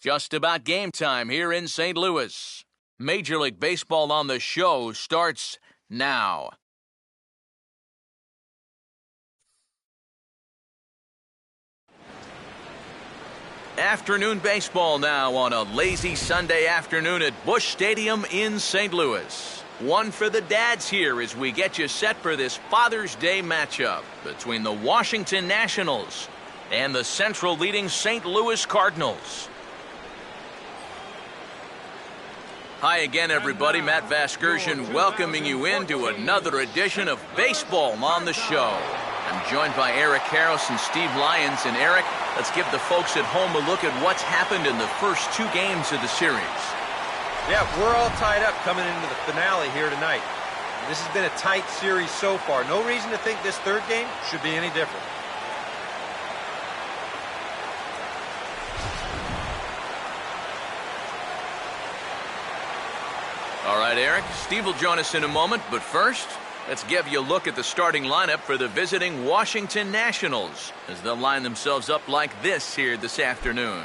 Just about game time here in St. Louis. Major League Baseball on the Show starts now. Afternoon baseball now on a lazy Sunday afternoon at Busch Stadium in St. Louis. One for the dads here as we get you set for this Father's Day matchup between the Washington Nationals and the Central leading St. Louis Cardinals. Hi again, everybody. Matt Vasgersian welcoming you into another edition of Baseball on the Show. I'm joined by Eric Harris and Steve Lyons. And Eric, let's give the folks at home a look at what's happened in the first two games of the series. Yeah, we're all tied up coming into the finale here tonight. This has been a tight series so far. No reason to think this third game should be any different. All right, Eric, Steve will join us in a moment, but first, let's give you a look at the starting lineup for the visiting Washington Nationals as they'll line themselves up like this here this afternoon.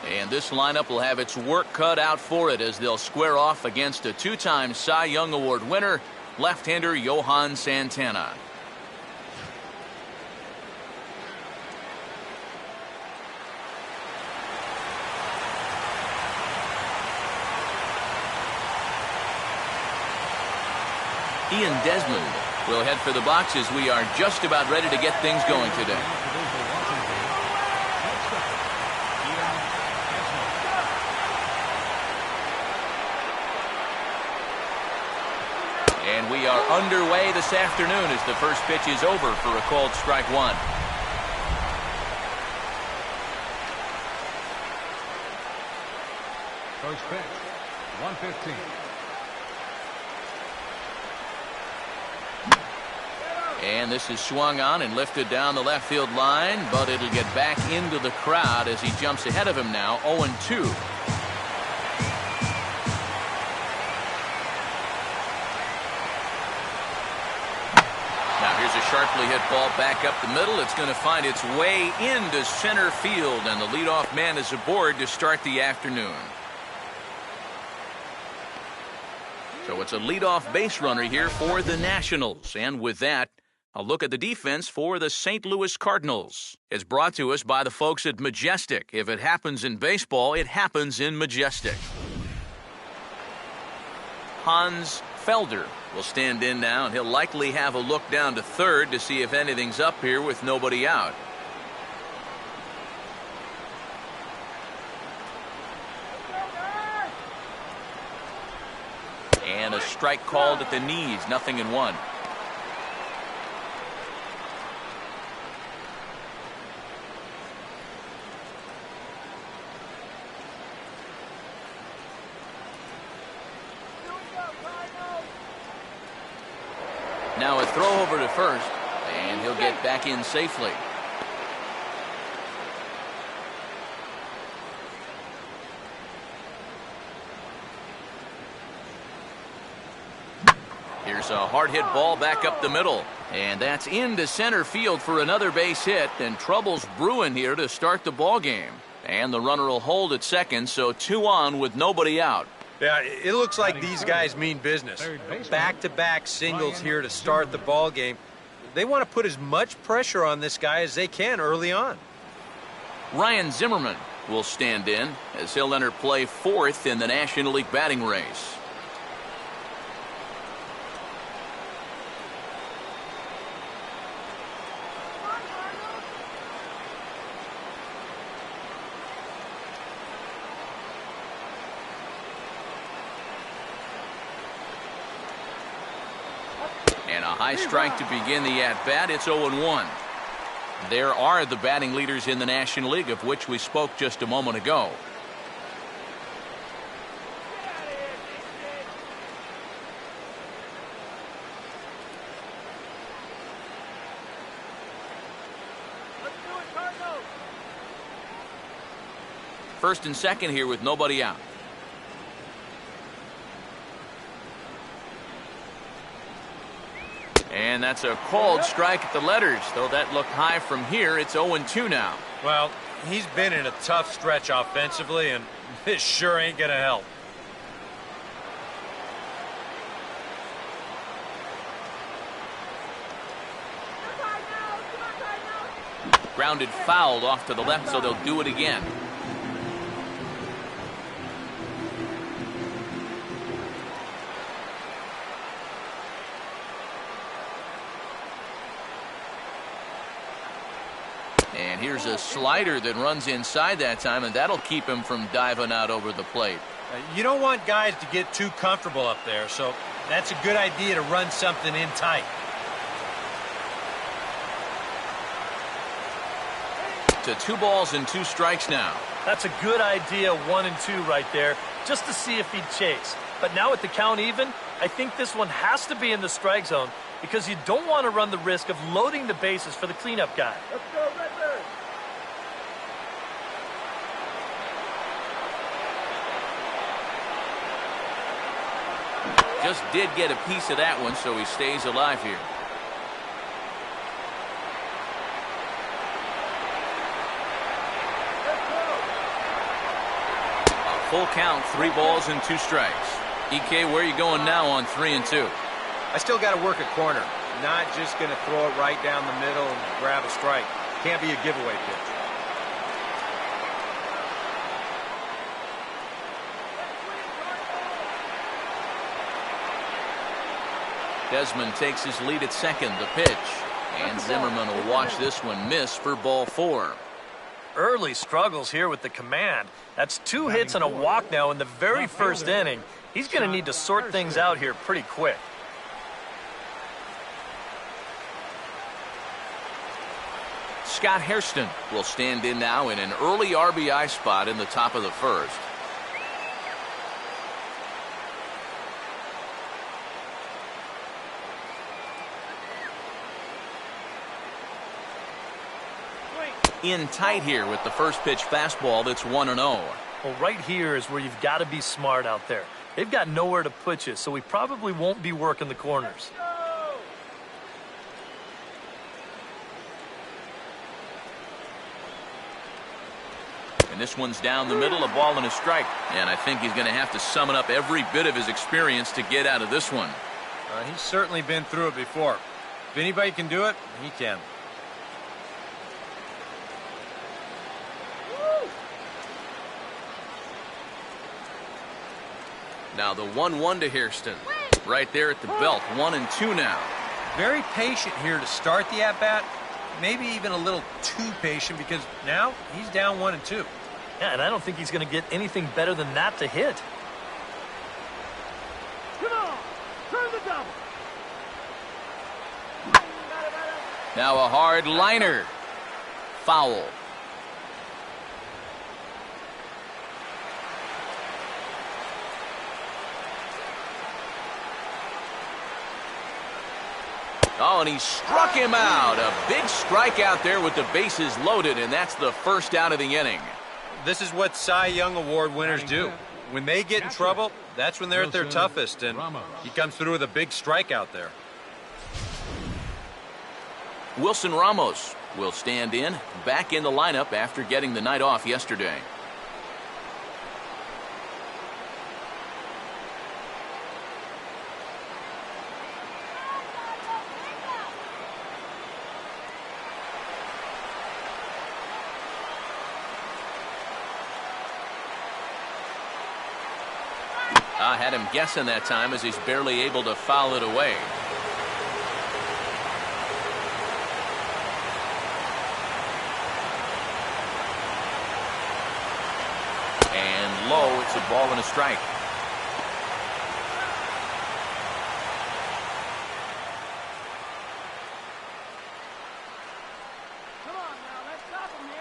And this lineup will have its work cut out for it as they'll square off against a two-time Cy Young Award winner, left-hander Johan Santana. Ian Desmond will head for the box as we are just about ready to get things going today. And we are underway this afternoon as the first pitch is over for a called strike one. First pitch, 115. And this is swung on and lifted down the left field line, but it'll get back into the crowd as he jumps ahead of him now, 0-2. Now here's a sharply hit ball back up the middle. It's going to find its way into center field, and the leadoff man is aboard to start the afternoon. So it's a leadoff base runner here for the Nationals, and with that, a look at the defense for the St. Louis Cardinals. It's brought to us by the folks at Majestic. If it happens in baseball, it happens in Majestic. Hans Felder will stand in now, and he'll likely have a look down to third to see if anything's up here with nobody out. And a strike called at the knees, 0-1. Now a throw over to first, and he'll get back in safely. Here's a hard-hit ball back up the middle, and that's into center field for another base hit, and trouble's brewing here to start the ball game. And the runner will hold at second, so 2 on with nobody out. Yeah, it looks like these guys mean business. Back-to-back singles here to start the ball game. They want to put as much pressure on this guy as they can early on. Ryan Zimmerman will stand in as he'll enter play fourth in the National League batting race. And a high strike to begin the at-bat. It's 0-1. There are the batting leaders in the National League, of which we spoke just a moment ago. First and second here with nobody out. And that's a called strike at the letters. Though that looked high from here, it's 0-2 now. Well, he's been in a tough stretch offensively, and this sure ain't going to help. Grounded fouled off to the left, so they'll do it again. And here's a slider that runs inside that time, and that'll keep him from diving out over the plate. You don't want guys to get too comfortable up there, so that's a good idea to run something in tight. To 2 balls and 2 strikes now. That's a good idea, 1 and 2 right there, just to see if he'd chase. But now with the count even, I think this one has to be in the strike zone because you don't want to run the risk of loading the bases for the cleanup guy. Let's go, Redbird. Just did get a piece of that one, so he stays alive here. Full count, 3 balls and 2 strikes. EK, where are you going now on 3 and 2? I still got to work a corner. Not just going to throw it right down the middle and grab a strike. Can't be a giveaway pitch. Desmond takes his lead at second. The pitch. And Zimmerman will watch this one miss for ball 4. Early struggles here with the command. That's 2 hits and a walk now in the very first inning. He's going to need to sort things out here pretty quick. Scott Hairston will stand in now in an early RBI spot in the top of the first. In tight here with the first pitch fastball that's 1-0. Well, right here is where you've got to be smart out there. They've got nowhere to put you, so he probably won't be working the corners. And this one's down the middle, a ball and a strike. And I think he's going to have to summon up every bit of his experience to get out of this one. He's certainly been through it before. If anybody can do it, he can. Now the 1-1 to Hairston. Right there at the belt. 1 and 2 now. Very patient here to start the at-bat. Maybe even a little too patient because now he's down 1 and 2. Yeah, and I don't think he's going to get anything better than that to hit. Come on, turn the double. Now a hard liner. Foul. Oh, and he struck him out. A big strike out there with the bases loaded, and that's the first out of the inning. This is what Cy Young Award winners do. When they get in trouble, that's when they're at their toughest, and he comes through with a big strikeout there. Wilson Ramos will stand in, back in the lineup after getting the night off yesterday. I had him guessing that time as he's barely able to foul it away. And low, it's a ball and a strike. Come on now, let's stop him here.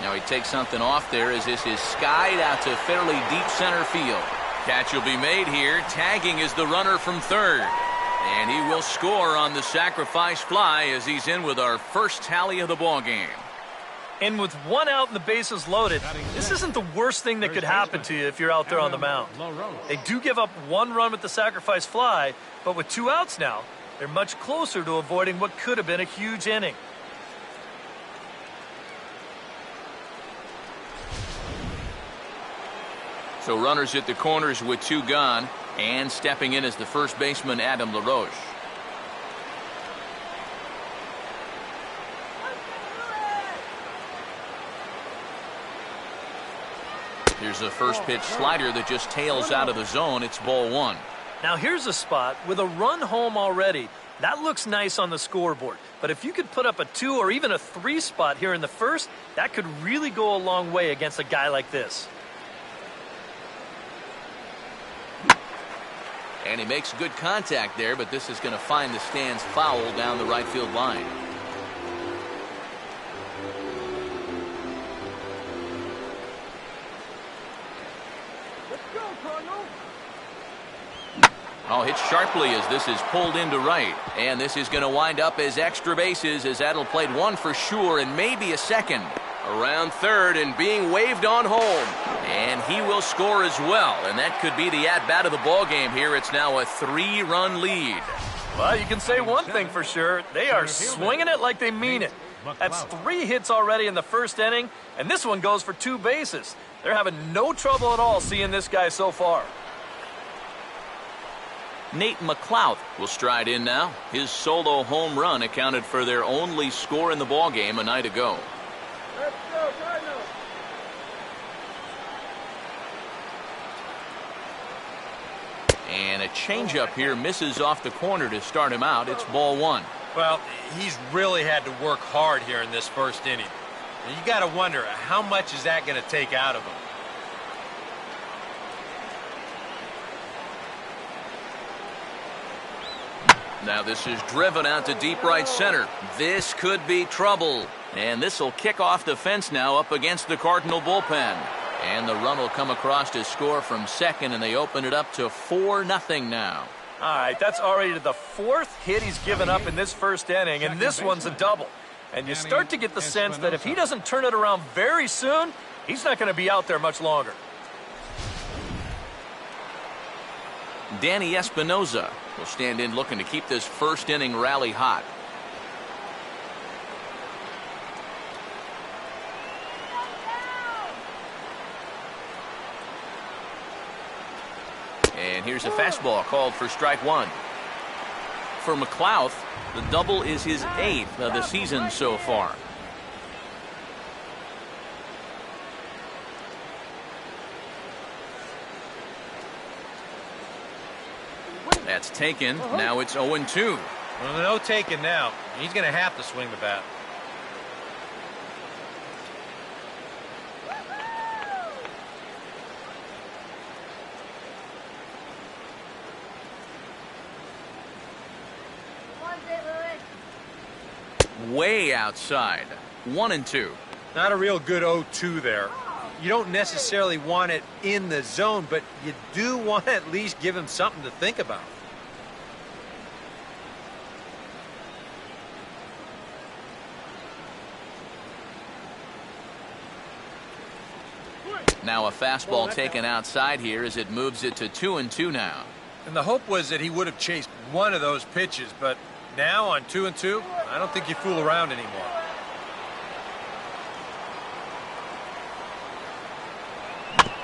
Now he takes something off there as this is skied out to fairly deep center field. Catch will be made here. Tagging is the runner from third. And he will score on the sacrifice fly as he's in with our first tally of the ball game. And with one out and the bases loaded, this isn't the worst thing that could happen to you if you're out there on the mound. They do give up one run with the sacrifice fly, but with 2 outs now, they're much closer to avoiding what could have been a huge inning. So runners at the corners with 2 gone, and stepping in as the first baseman, Adam LaRoche. Here's a first pitch slider that just tails out of the zone. It's ball 1. Now here's a spot with a run home already. That looks nice on the scoreboard. But if you could put up a 2 or even a 3 spot here in the first, that could really go a long way against a guy like this. And he makes good contact there, but this is going to find the stands foul down the right field line. Let's go, Cardinals. Oh, hit sharply as this is pulled into right. And this is going to wind up as extra bases as that'll played 1 for sure and maybe a second. Around third and being waved on home. And he will score as well. And that could be the at-bat of the ball game here. It's now a 3-run lead. Well, you can say one thing for sure. They are swinging it like they mean it. That's 3 hits already in the first inning, and this one goes for 2 bases. They're having no trouble at all seeing this guy so far. Nate McLouth will stride in now. His solo home run accounted for their only score in the ball game a night ago. Let's go, Cardinals. And a changeup here misses off the corner to start him out. It's ball 1. Well, he's really had to work hard here in this first inning. And you got to wonder, how much is that going to take out of him? Now this is driven out to deep right center. This could be trouble. And this will kick off the fence now up against the Cardinal bullpen. And the run will come across to score from second, and they open it up to 4-0 now. All right, that's already the 4th hit he's given up in this first inning, and this one's a double. And you start to get the sense that if he doesn't turn it around very soon, he's not going to be out there much longer. Danny Espinoza will stand in looking to keep this first inning rally hot. And here's a fastball called for strike 1. For McLouth, the double is his 8th of the season so far. That's taken. Now it's 0-2. Well, no taking now. He's going to have to swing the bat. Way outside. 1-2. Not a real good 0-2 there. You don't necessarily want it in the zone, but you do want to at least give him something to think about. Now a fastball taken outside here as it moves it to 2-2 now. And the hope was that he would have chased one of those pitches, but now on 2-2, I don't think you fool around anymore.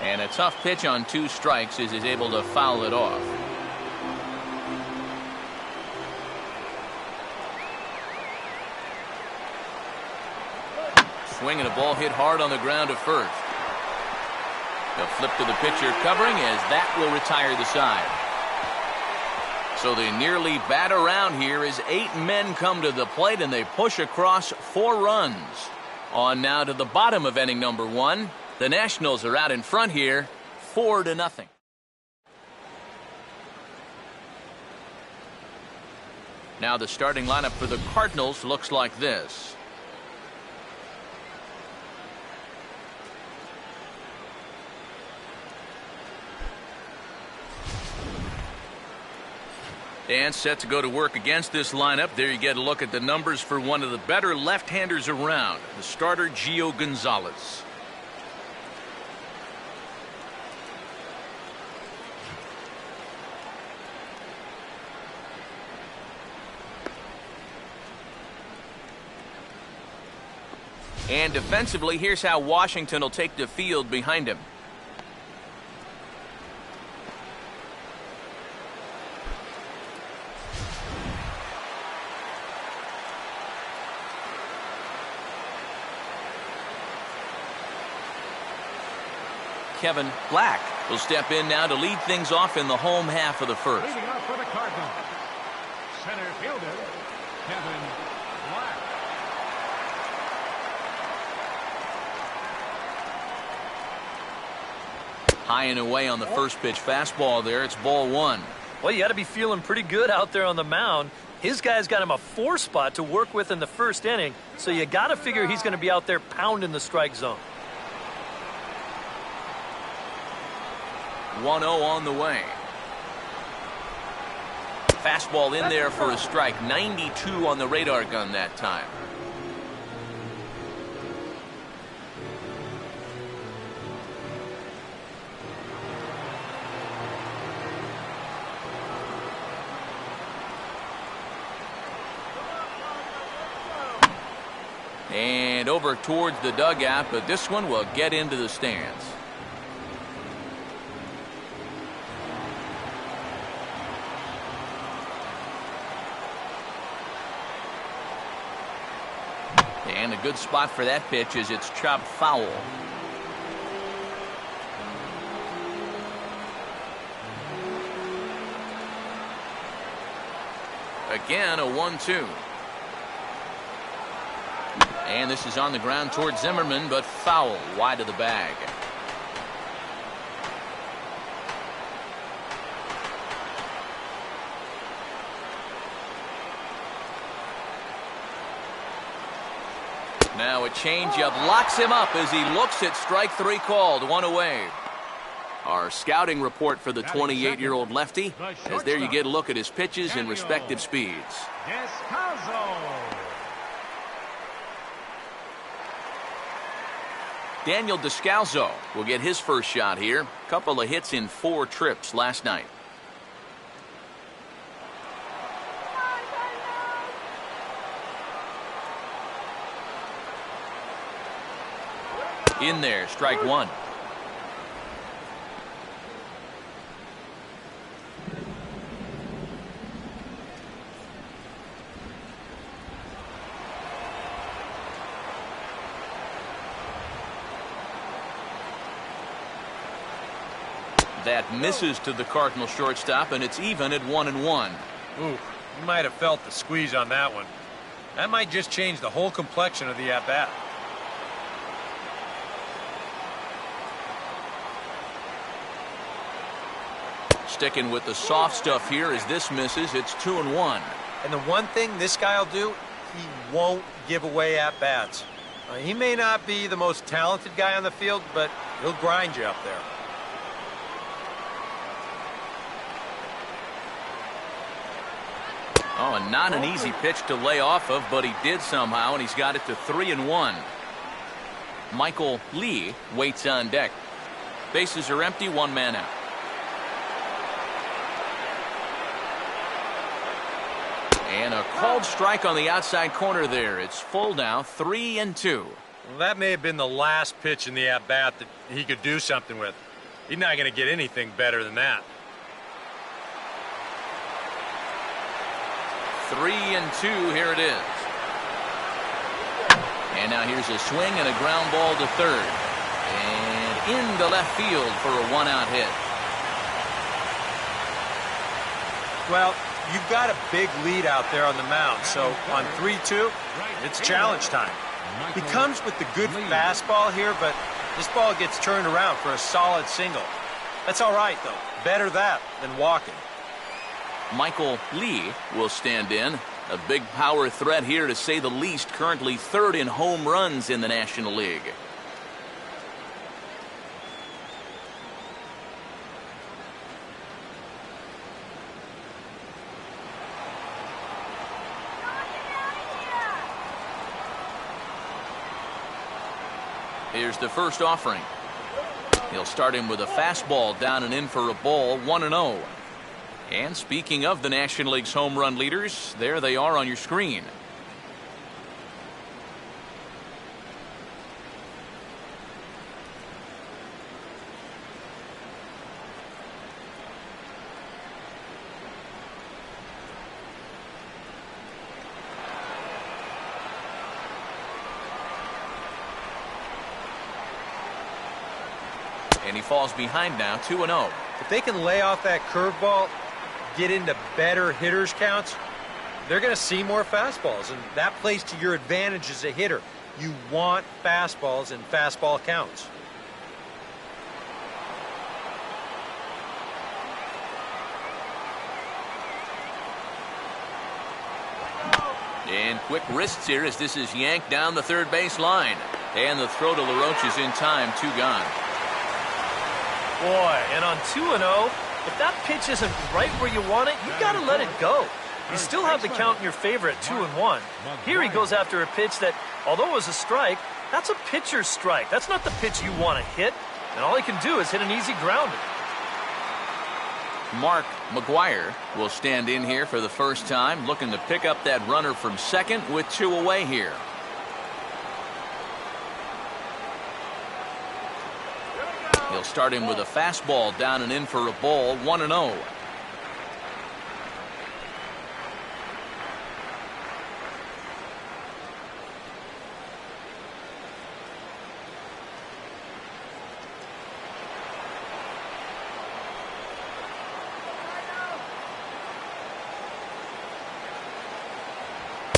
And a tough pitch on 2 strikes as he's able to foul it off. Swinging a ball hit hard on the ground to first. The flip to the pitcher covering as that will retire the side. So they nearly bat around here as 8 men come to the plate and they push across 4 runs. On now to the bottom of inning number 1. The Nationals are out in front here, 4-0. Now the starting lineup for the Cardinals looks like this. And set to go to work against this lineup. There you get a look at the numbers for one of the better left-handers around, the starter Gio Gonzalez. And defensively, here's how Washington will take the field behind him. Kevin Black will step in now to lead things off in the home half of the first. Leading off for the Cardinals, center fielder, Kevin Black. High and away on the first pitch fastball there. It's ball one. Well, you got to be feeling pretty good out there on the mound. His guy's got him a 4 spot to work with in the first inning, so you got to figure he's going to be out there pounding the strike zone. 1-0 on the way. Fastball in there for a strike. 92 on the radar gun that time. And over towards the dugout, but this one will get into the stands. And a good spot for that pitch as it's chopped foul. Again, a 1-2. And this is on the ground towards Zimmerman, but foul wide of the bag. Now a changeup locks him up as he looks at strike three called. One away. Our scouting report for the 28-year-old lefty, as there you get a look at his pitches and respective speeds. Daniel Descalzo will get his first shot here. Couple of hits in 4 trips last night. In there, strike one. That misses to the Cardinal shortstop, and it's even at 1-1. Ooh, you might have felt the squeeze on that one. That might just change the whole complexion of the at-bat. Sticking with the soft stuff here as this misses. It's 2-1. And the one thing this guy will do, he won't give away at-bats. He may not be the most talented guy on the field, but he'll grind you up there. Oh, and not an easy pitch to lay off of, but he did somehow, and he's got it to 3-1. Michael Lee waits on deck. Bases are empty, 1 man out. And a called strike on the outside corner there. It's full now, 3-2. Well, that may have been the last pitch in the at-bat that he could do something with. He's not going to get anything better than that. 3-2, here it is. And now here's a swing and a ground ball to third. And into left field for a 1-out hit. Well, you've got a big lead out there on the mound, so on 3-2, it's challenge time. He comes with the good fastball here, but this ball gets turned around for a solid single. That's all right, though. Better that than walking. Michael Lee will stand in. A big power threat here, to say the least. Currently 3rd in home runs in the National League. Here's the first offering. He'll start him with a fastball down and in for a ball, 1-0. And speaking of the National League's home run leaders, there they are on your screen. And he falls behind now, 2-0. If they can lay off that curveball, get into better hitters counts, they're going to see more fastballs, and that plays to your advantage as a hitter. You want fastballs and fastball counts. And quick wrists here as this is yanked down the third base line. And the throw to LaRoche is in time, 2 gone. Boy, and on 2-0, if that pitch isn't right where you want it, you got to let it go. You still have the count in your favor at 2-1. Here he goes after a pitch that, although it was a strike, that's a pitcher's strike. That's not the pitch you want to hit, and all he can do is hit an easy grounder. Mark McGuire will stand in here for the first time, looking to pick up that runner from second with 2 away here. He'll start him with a fastball down and in for a ball, 1-0.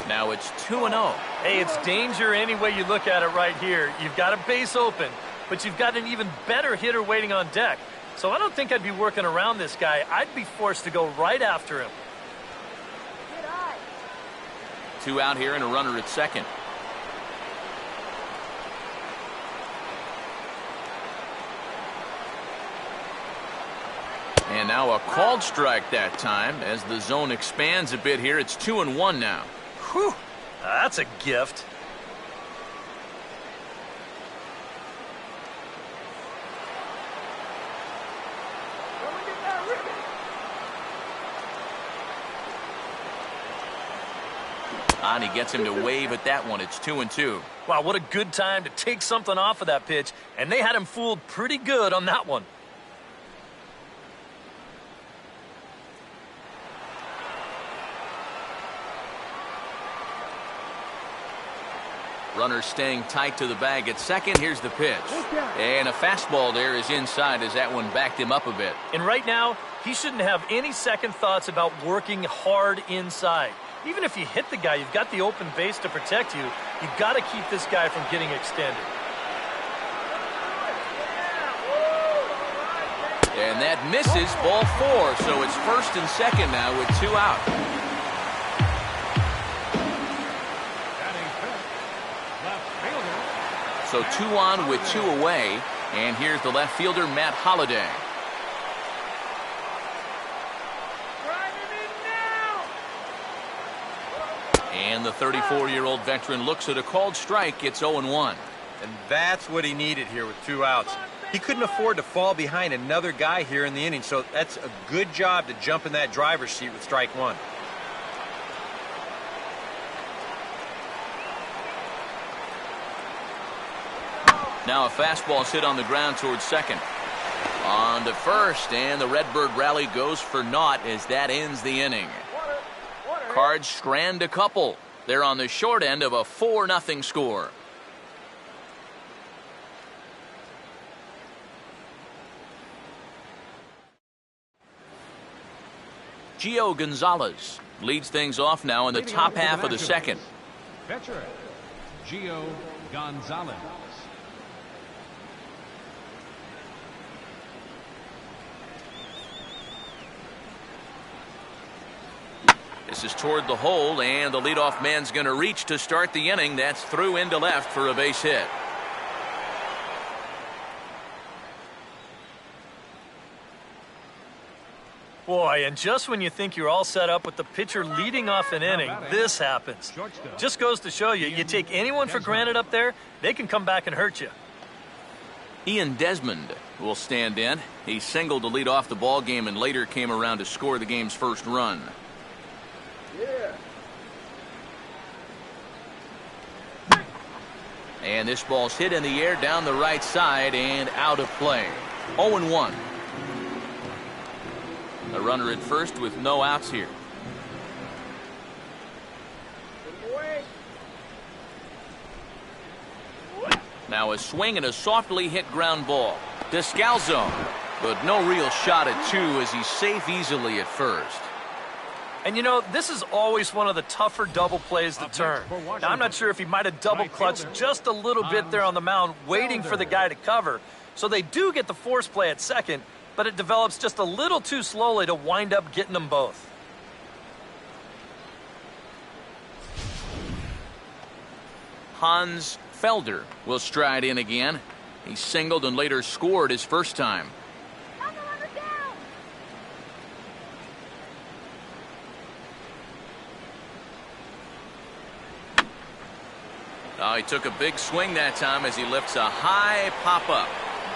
Now it's 2-0. Hey, it's danger any way you look at it right here. You've got a base open, but you've got an even better hitter waiting on deck. So I don't think I'd be working around this guy. I'd be forced to go right after him. 2 out here and a runner at second. And now a called strike that time as the zone expands a bit here. It's 2-1 now. Whew, that's a gift. And he gets him to wave at that one. It's 2-2. Wow, what a good time to take something off of that pitch. And they had him fooled pretty good on that one. Runner staying tight to the bag at second. Here's the pitch. And a fastball there is inside as that one backed him up a bit. And right now, he shouldn't have any second thoughts about working hard inside. Even if you hit the guy, you've got the open base to protect you. You've got to keep this guy from getting extended. And that misses, ball 4. So it's first and second now with 2 out. So 2 on with 2 away. And here's the left fielder, Matt Holliday. And the 34-year-old veteran looks at a called strike. It's 0-1. And that's what he needed here with 2 outs. He couldn't afford to fall behind another guy here in the inning, so that's a good job to jump in that driver's seat with strike 1. Now a fastball hit on the ground towards second. On to first, and the Redbird rally goes for naught as that ends the inning. Cards strand a couple. They're on the short end of a 4-0 score. Gio Gonzalez leads things off now in the top half of the second. Pitcher, Gio Gonzalez. This is toward the hole, and the leadoff man's going to reach to start the inning. That's through into left for a base hit. Boy, and just when you think you're all set up with the pitcher leading off an inning, this happens. Just goes to show you, you take anyone for granted up there, they can come back and hurt you. Ian Desmond will stand in. He singled to lead off the ball game and later came around to score the game's first run. Yeah. And this ball's hit in the air down the right side and out of play. 0-1. A runner at first with no outs here. Now a swing and a softly hit ground ball. Descalzo, but no real shot at two as he's safe easily at first. And you know, this is always one of the tougher double plays to turn. Now, I'm not sure if he might have double clutched just a little bit there on the mound, waiting for the guy to cover. So they do get the force play at second, but it develops just a little too slowly to wind up getting them both. Hans Felder will stride in again. He singled and later scored his first time. Oh, he took a big swing that time as he lifts a high pop-up,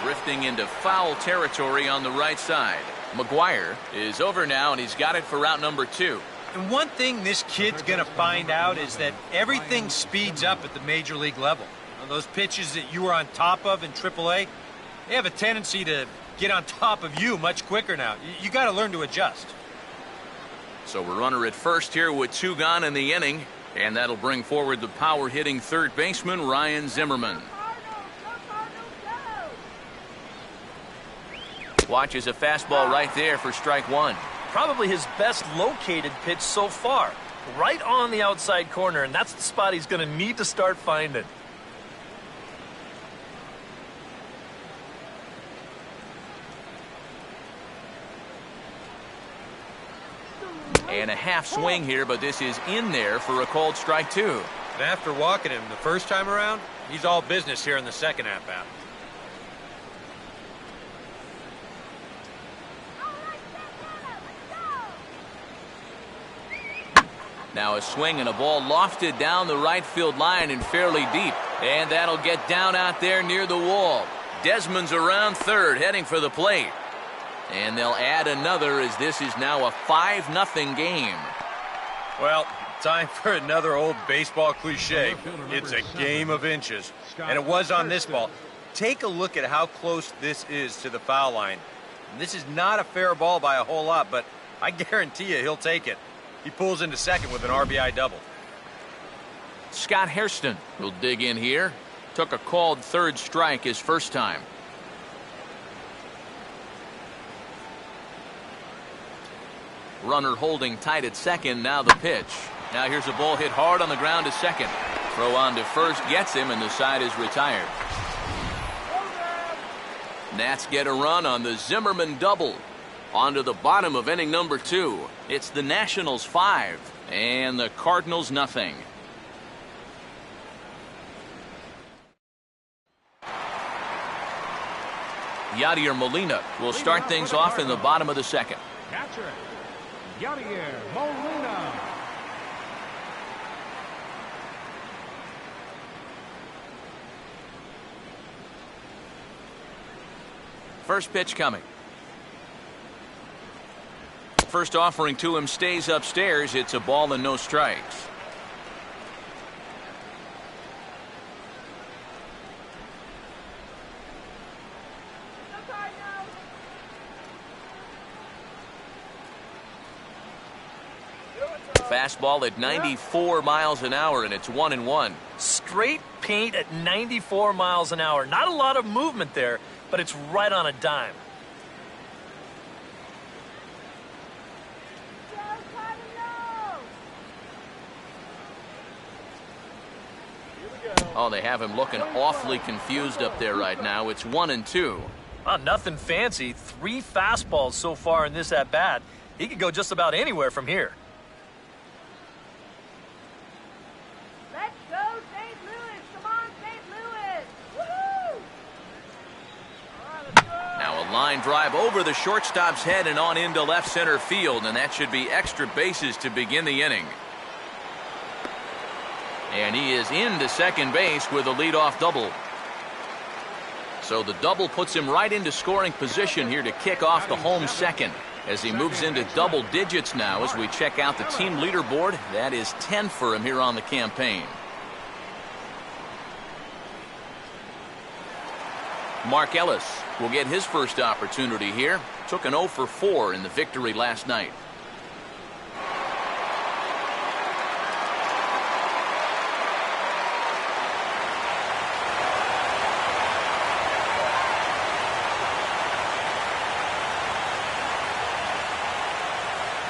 drifting into foul territory on the right side. McGuire is over now, and he's got it for route number 2. And one thing this kid's going to find out is that everything speeds up at the major league level. You know, those pitches that you were on top of in AAA, they have a tendency to get on top of you much quicker now. You got to learn to adjust. So we're runner at first here with 2 gone in the inning. And that'll bring forward the power-hitting third baseman, Ryan Zimmerman. Watches a fastball right there for strike 1. Probably his best located pitch so far. Right on the outside corner, and that's the spot he's going to need to start finding. And a half swing here, but this is in there for a called strike 2. And after walking him the first time around, he's all business here in the second at-bat. Now a swing and a ball lofted down the right field line and fairly deep. And that'll get down out there near the wall. Desmond's around third, heading for the plate. And they'll add another as this is now a 5-0 game. Well, time for another old baseball cliche. It's a game of inches. And it was on this ball. Take a look at how close this is to the foul line. And this is not a fair ball by a whole lot, but I guarantee you he'll take it. He pulls into second with an RBI double. Scott Hairston will dig in here. Took a called third strike his first time. Runner holding tight at second, now the pitch. Now here's a ball hit hard on the ground to second. Throw on to first gets him, and the side is retired. Nats get a run on the Zimmerman double. On to the bottom of inning number 2. It's the Nationals 5 and the Cardinals nothing. Yadier Molina will start things off in the bottom of the second. Catcher, Yadier Molina. First pitch coming. First offering to him stays upstairs. It's a ball and no strikes. Fastball at 94 miles an hour, and it's 1-1. Straight paint at 94 miles an hour. Not a lot of movement there, but it's right on a dime. Oh, they have him looking awfully confused up there right now. It's 1-2. Oh, nothing fancy. 3 fastballs so far in this at-bat. He could go just about anywhere from here. Let's go, St. Louis. Come on, St. Louis. Woohoo! All right, let's go. Now a line drive over the shortstop's head and on into left center field, and that should be extra bases to begin the inning. And he is into second base with a leadoff double. So the double puts him right into scoring position here to kick off the home second, as he moves into double digits now as we check out the team leaderboard. That is 10 for him here on the campaign. Mark Ellis will get his first opportunity here. Took an 0 for 4 in the victory last night.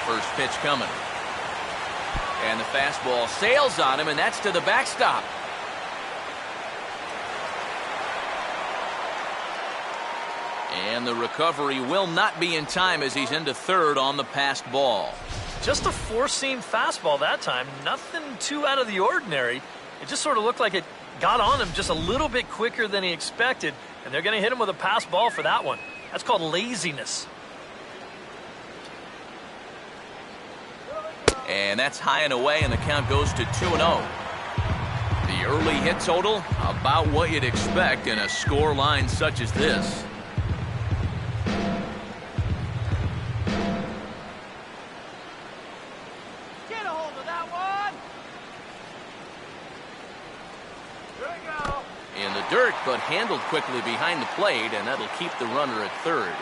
First pitch coming. And the fastball sails on him, and that's to the backstop. And the recovery will not be in time as he's into third on the passed ball. Just a four-seam fastball that time. Nothing too out of the ordinary. It just sort of looked like it got on him just a little bit quicker than he expected, and they're going to hit him with a pass ball for that one. That's called laziness. And that's high and away, and the count goes to 2-0. The early hit total, about what you'd expect in a score line such as this. Get a hold of that one. Here we go. In the dirt, but handled quickly behind the plate, and that'll keep the runner at third.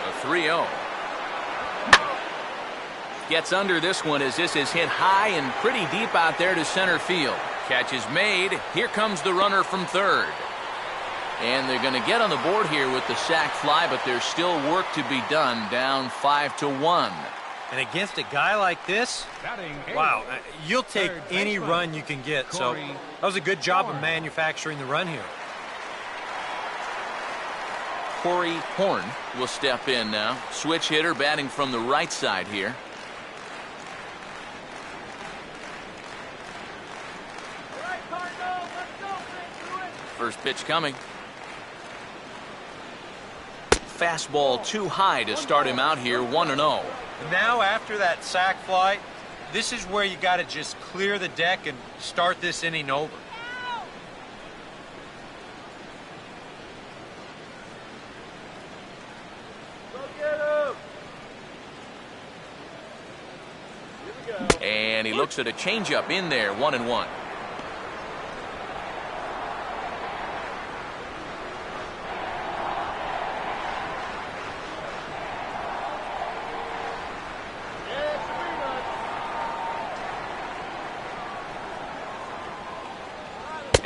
A 3-0. Gets under this one as this is hit high and pretty deep out there to center field. Catch is made. Here comes the runner from third. And they're going to get on the board here with the sac fly, but there's still work to be done, down 5-1. And against a guy like this, wow, you'll take any run you can get. So that was a good job of manufacturing the run here. Corey Horn will step in now. Switch hitter batting from the right side here. All right, Cardinals, let's go, St. Louis. First pitch coming. Fastball too high to start him out here, 1-0. Now after that sac fly, this is where you got to just clear the deck and start this inning over. Go get him. Here we go. And he looks at a changeup in there, 1-1.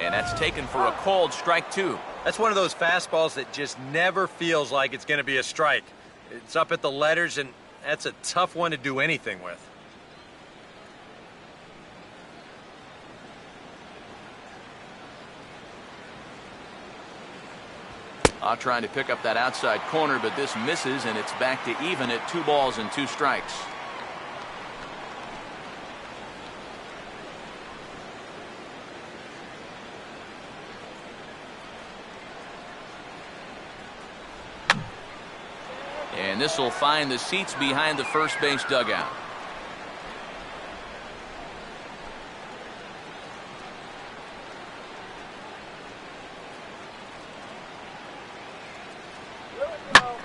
And that's taken for a called strike two. That's one of those fastballs that just never feels like it's going to be a strike. It's up at the letters, and that's a tough one to do anything with. Trying to pick up that outside corner, but this misses, and it's back to even at 2 balls and 2 strikes. And this will find the seats behind the first base dugout.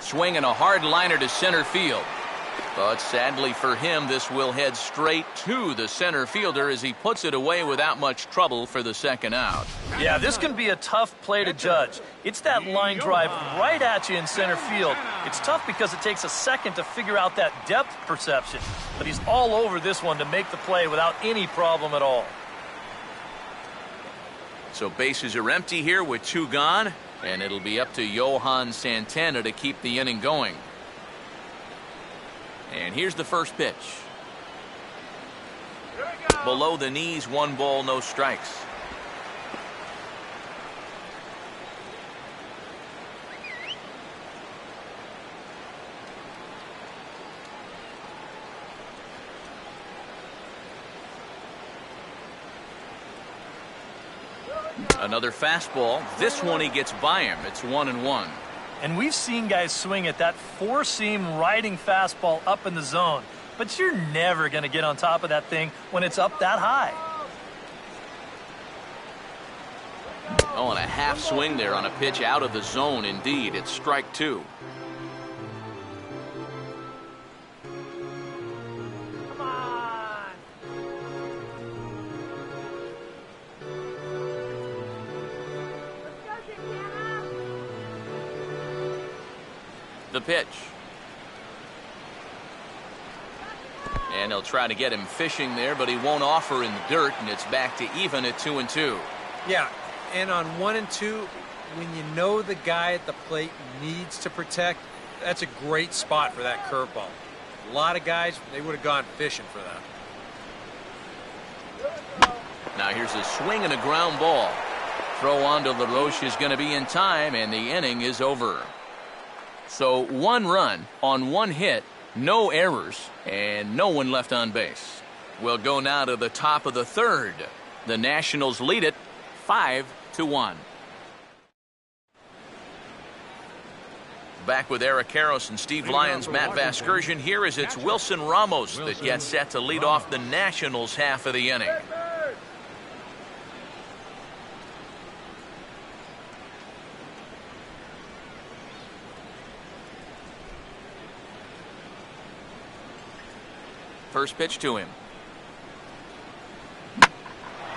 Swinging a hard liner to center field. But sadly for him, this will head straight to the center fielder as he puts it away without much trouble for the second out. Yeah, this can be a tough play to judge. It's that line drive right at you in center field. It's tough because it takes a second to figure out that depth perception. But he's all over this one to make the play without any problem at all. So bases are empty here with 2 gone, and it'll be up to Johan Santana to keep the inning going. And here's the first pitch. Here we go. Below the knees, 1 ball, no strikes. Another fastball. This one he gets by him. It's 1-1. And we've seen guys swing at that four-seam riding fastball up in the zone. but you're never going to get on top of that thing when it's up that high. Oh, and a half swing there on a pitch out of the zone. Indeed, it's strike two. Come on. Let's go, Indiana. The pitch. And he'll try to get him fishing there, but he won't offer in the dirt, and it's back to even at 2-2. Yeah, and on 1-2, when you know the guy at the plate needs to protect, that's a great spot for that curveball. A lot of guys, they would have gone fishing for that. Now here's a swing and a ground ball. Throw on to LaRoche is going to be in time, and the inning is over. So 1 run on 1 hit, no errors, and no one left on base. We'll go now to the top of the third. The Nationals lead it 5-1. Back with Eric Karros and Steve Lyons, Matt Vasgersian. Here is it's Wilson Ramos that gets set to lead off the Nationals half of the inning. First pitch to him.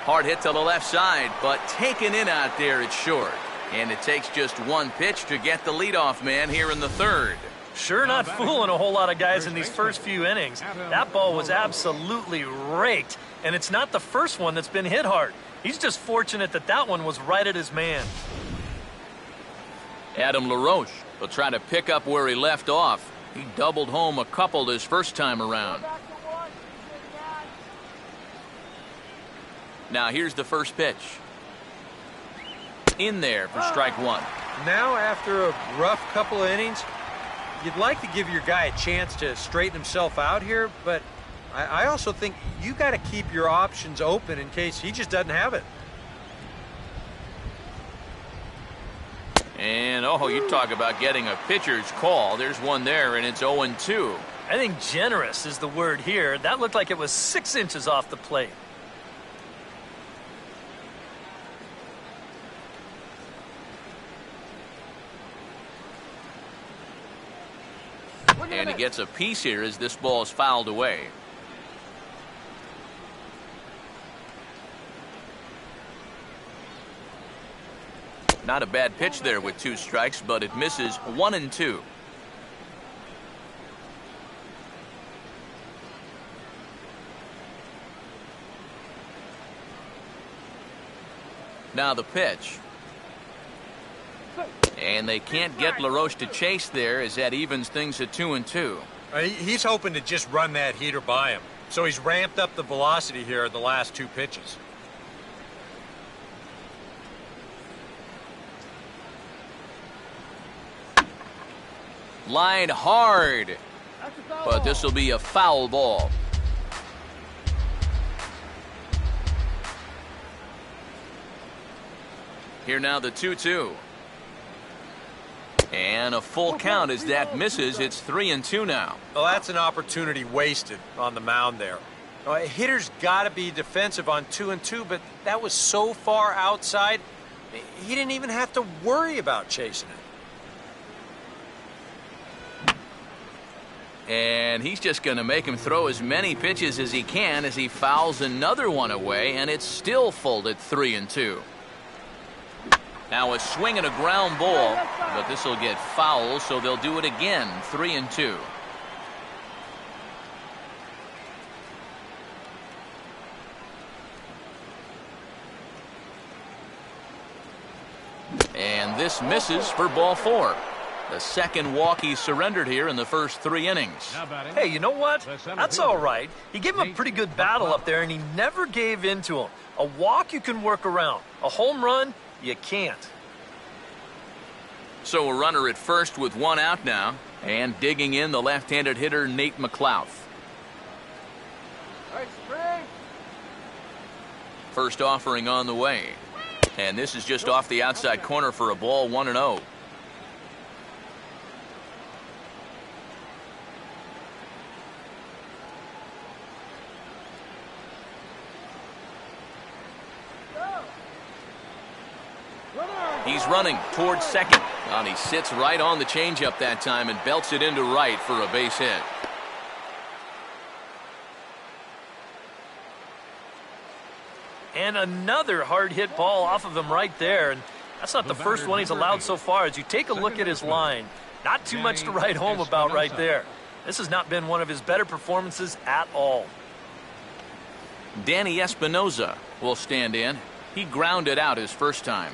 Hard hit to the left side, but taken in out there, it's short. And it takes just 1 pitch to get the leadoff man here in the third. Sure not fooling a whole lot of guys in these first few innings. That ball was absolutely raked, and it's not the first one that's been hit hard. He's just fortunate that that one was right at his man. Adam LaRoche will try to pick up where he left off. He doubled home a couple his first time around. Now here's the first pitch. In there for strike 1. Now, after a rough couple of innings, you'd like to give your guy a chance to straighten himself out here, but I also think you got to keep your options open in case he just doesn't have it. And, oh, you talk about getting a pitcher's call. There's one there, and it's 0-2. I think generous is the word here. That looked like it was 6 inches off the plate. And he gets a piece here as this ball is fouled away. Not a bad pitch there with 2 strikes, but it misses 1-2. Now the pitch. And they can't get LaRoche to chase there as that evens things at 2-2. He's hoping to just run that heater by him. So he's ramped up the velocity here in the last 2 pitches. Line hard. But this will be a foul ball. Here now the 2-2. And a full count as that misses. It's 3-2 now. Well, that's an opportunity wasted on the mound there. A hitter's got to be defensive on 2-2, but that was so far outside, he didn't even have to worry about chasing it. And he's just going to make him throw as many pitches as he can as he fouls another one away, and it's still full at 3-2. Now a swing and a ground ball, but this will get foul, so they'll do it again, 3-2. And this misses for ball 4. The second walk he surrendered here in the first 3 innings. Hey, you know what? That's all right. He gave him a pretty good battle up there, and he never gave in to him. A walk you can work around. A home run, you can't. So a runner at first with 1 out now, and digging in the left-handed hitter Nate McLouth. First offering on the way. And this is just off the outside corner for a ball, 1-0. He's running towards second. And he sits right on the changeup that time and belts it into right for a base hit. And another hard hit ball off of him right there. And that's not the first one he's allowed so far. As you take a look at his line, not too much to write home about right there. This has not been one of his better performances at all. Danny Espinoza will stand in. He grounded out his first time.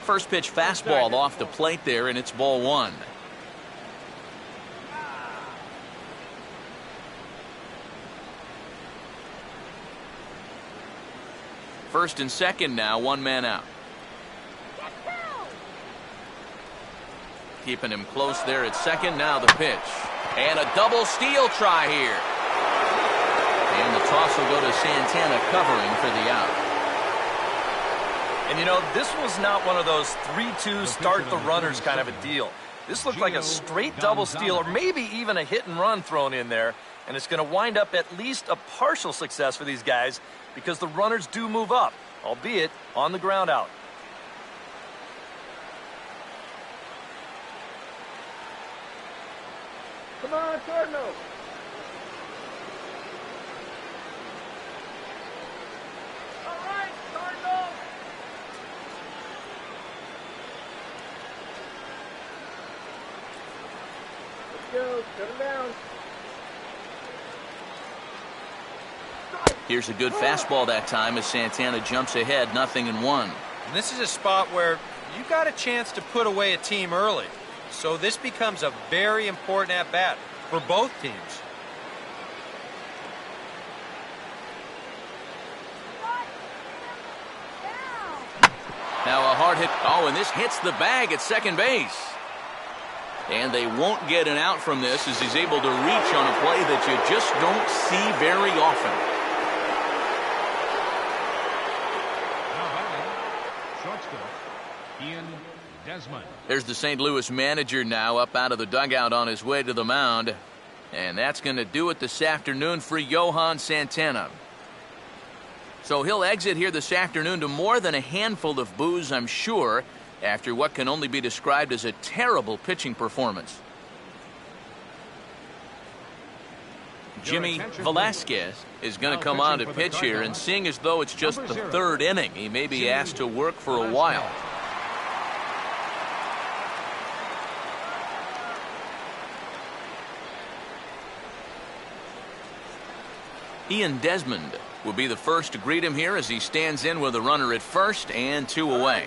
First pitch fastball off the plate there, and it's ball one. First and second now, one man out. Keeping him close there at second. Now the pitch. And a double steal try here. And the toss will go to Santana covering for the out. And you know, this was not one of those 3-2 start the runners kind of a deal. This looked like a straight double steal or maybe even a hit and run thrown in there. And it's going to wind up at least a partial success for these guys because the runners do move up, albeit on the ground out. Come on, Cardinals. All right, Cardinals. Let's go. Shut him down. Here's a good fastball that time as Santana jumps ahead, 0-1. And this is a spot where you got a chance to put away a team early. So this becomes a very important at-bat for both teams. Now a hard hit. Oh, and this hits the bag at second base. And they won't get an out from this as he's able to reach on a play that you just don't see very often. There's the St. Louis manager now up out of the dugout on his way to the mound. And that's going to do it this afternoon for Johan Santana. So he'll exit here this afternoon to more than a handful of boos, I'm sure, after what can only be described as a terrible pitching performance. Jimmy Velasquez is going to come on to pitch here, and seeing as though it's just the third inning, he may be asked to work for a while. Ian Desmond will be the first to greet him here as he stands in with a runner at first and 2 away.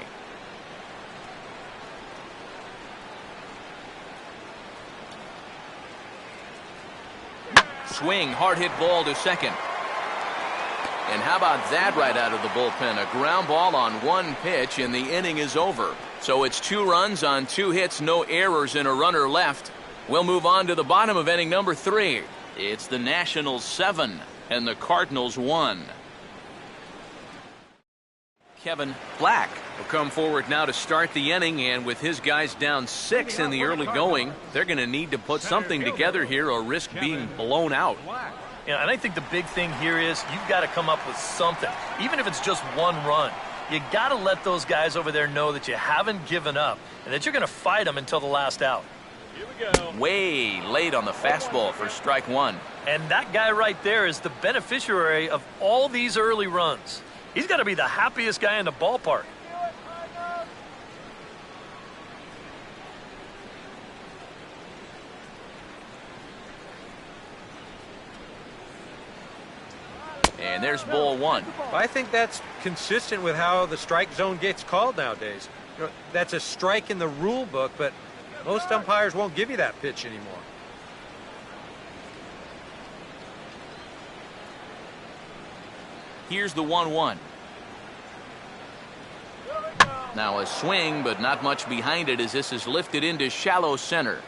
Swing, hard hit ball to second. And how about that right out of the bullpen? A ground ball on one pitch and the inning is over. So it's 2 runs on 2 hits, no errors, and a runner left. We'll move on to the bottom of inning number 3. It's the Nationals 7 and the Cardinals 1. Kevin Black will come forward now to start the inning, and with his guys down 6 in the early going, they're going to need to put something together here or risk being blown out. Yeah, and I think the big thing here is you've got to come up with something, even if it's just 1 run. You got to let those guys over there know that you haven't given up and that you're going to fight them until the last out. Here we go. Way late on the fastball for strike 1. And that guy right there is the beneficiary of all these early runs. He's got to be the happiest guy in the ballpark. And there's ball 1. I think that's consistent with how the strike zone gets called nowadays. You know, that's a strike in the rule book, but most umpires won't give you that pitch anymore. Here's the 1-1. Now a swing, but not much behind it as this is lifted into shallow center.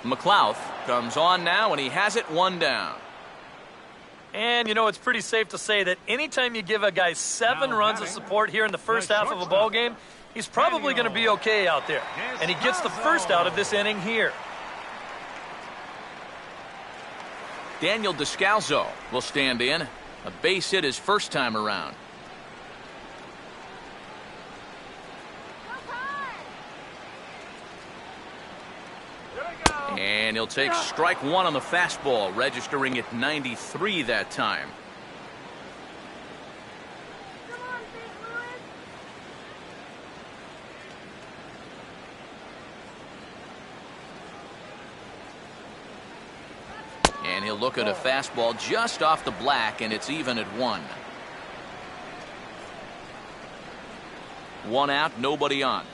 McLeod comes on now, and he has it 1 down. And, you know, it's pretty safe to say that anytime you give a guy 7 runs of support here in the first half of a ball game, he's probably going to be okay out there. And he gets the first out of this inning here. Daniel Descalzo will stand in. A base hit his first time around. And he'll take strike one on the fastball, registering at 93 that time. Come on, St. Louis. And he'll look at a fastball just off the black, and it's even at 1. 1 out, nobody on.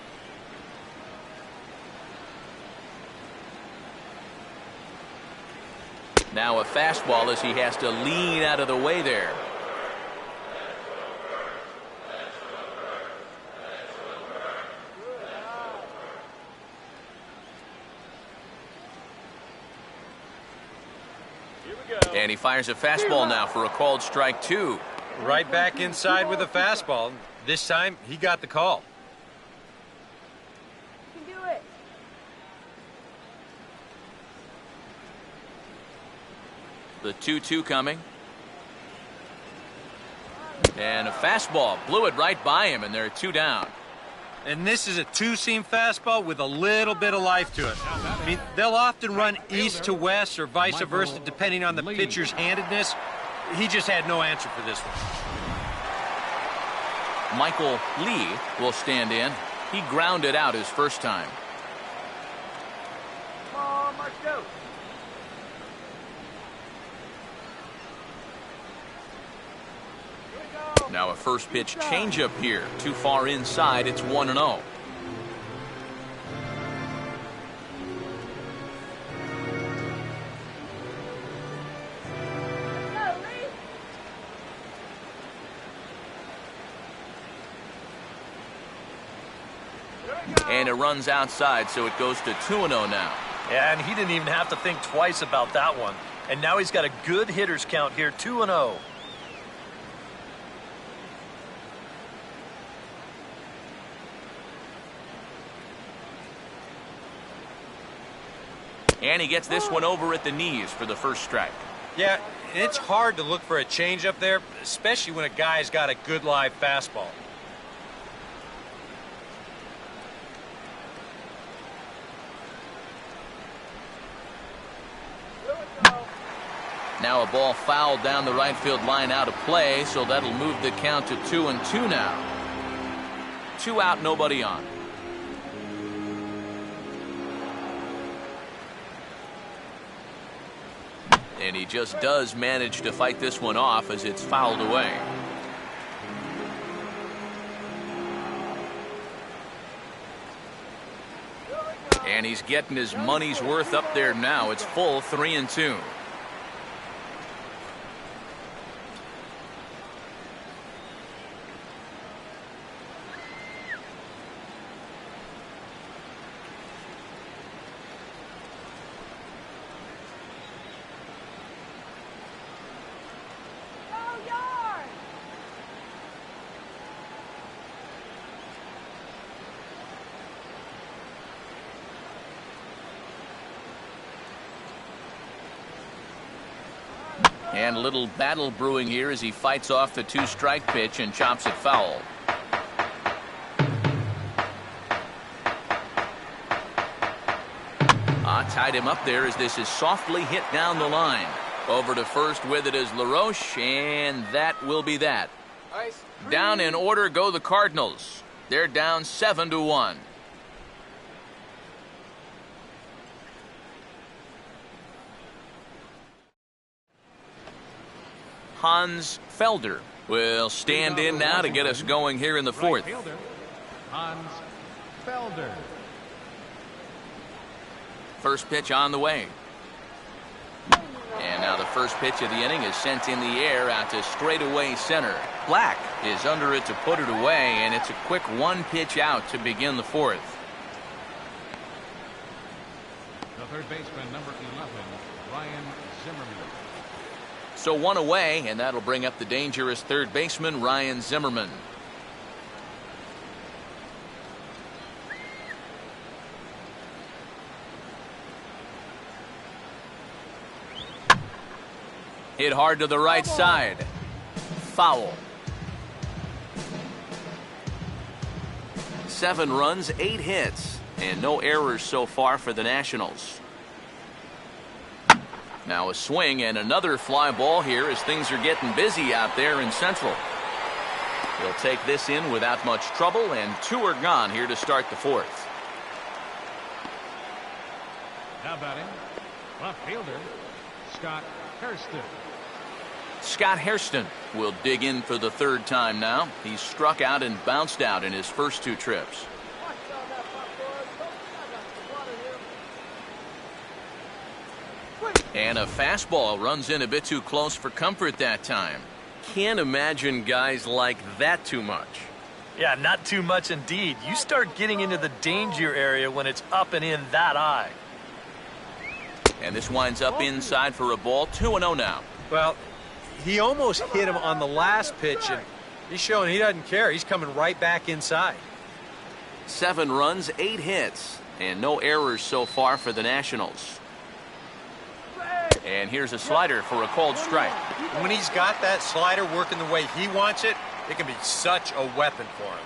Now a fastball as he has to lean out of the way there. And he fires a fastball now for a called strike 2. Right back inside with a fastball. This time, he got the call. You can do it. The 2-2 coming. And a fastball blew it right by him, and there are 2 down. And this is a two-seam fastball with a little bit of life to it. I mean, they'll often run east to west or vice versa, depending on the pitcher's handedness. He just had no answer for this one. Michael Lee will stand in. He grounded out his first time. Come on, Marco. Now a first pitch changeup here. Too far inside. It's 1-0. Go, Lee. And it runs outside, so it goes to 2-0 now. Yeah, and he didn't even have to think twice about that one. And now he's got a good hitters count here, 2-0. And he gets this one over at the knees for the first strike. Yeah, it's hard to look for a changeup there, especially when a guy's got a good live fastball. Now a ball fouled down the right field line out of play, so that'll move the count to 2-2 now. 2 out, nobody on. And he just does manage to fight this one off as it's fouled away. And he's getting his money's worth up there now. It's full 3-2. Go, yard. And a little battle brewing here as he fights off the 2-strike pitch and chops it foul. Tied him up there as this is softly hit down the line. Over to first with it is LaRoche, and that will be that. Down in order go the Cardinals. They're down 7-1. Hans Felder will stand in now to get us going here in the fourth. Right fielder, Hans Felder. First pitch on the way. And now the first pitch of the inning is sent in the air out to straightaway center. Black is under it to put it away, and it's a quick 1-pitch out to begin the fourth. The third baseman, number 11, Ryan Zimmerman. So 1 away, and that'll bring up the dangerous third baseman, Ryan Zimmerman. Hit hard to the right side. Foul. 7 runs, 8 hits, and no errors so far for the Nationals. Now a swing and another fly ball here as things are getting busy out there in Central. He'll take this in without much trouble, and 2 are gone here to start the 4th. Now batting, left fielder, Scott Hairston. Scott Hairston will dig in for the 3rd time now. He's struck out and bounced out in his first 2 trips. And a fastball runs in a bit too close for comfort that time. Can't imagine guys like that too much. Yeah, not too much indeed. You start getting into the danger area when it's up and in that high. And this winds up inside for a ball. 2-0 now. Well, he almost hit him on the last pitch, and he's showing he doesn't care. He's coming right back inside. 7 runs, 8 hits, and no errors so far for the Nationals. And here's a slider for a called strike. When he's got that slider working the way he wants it, it can be such a weapon for him.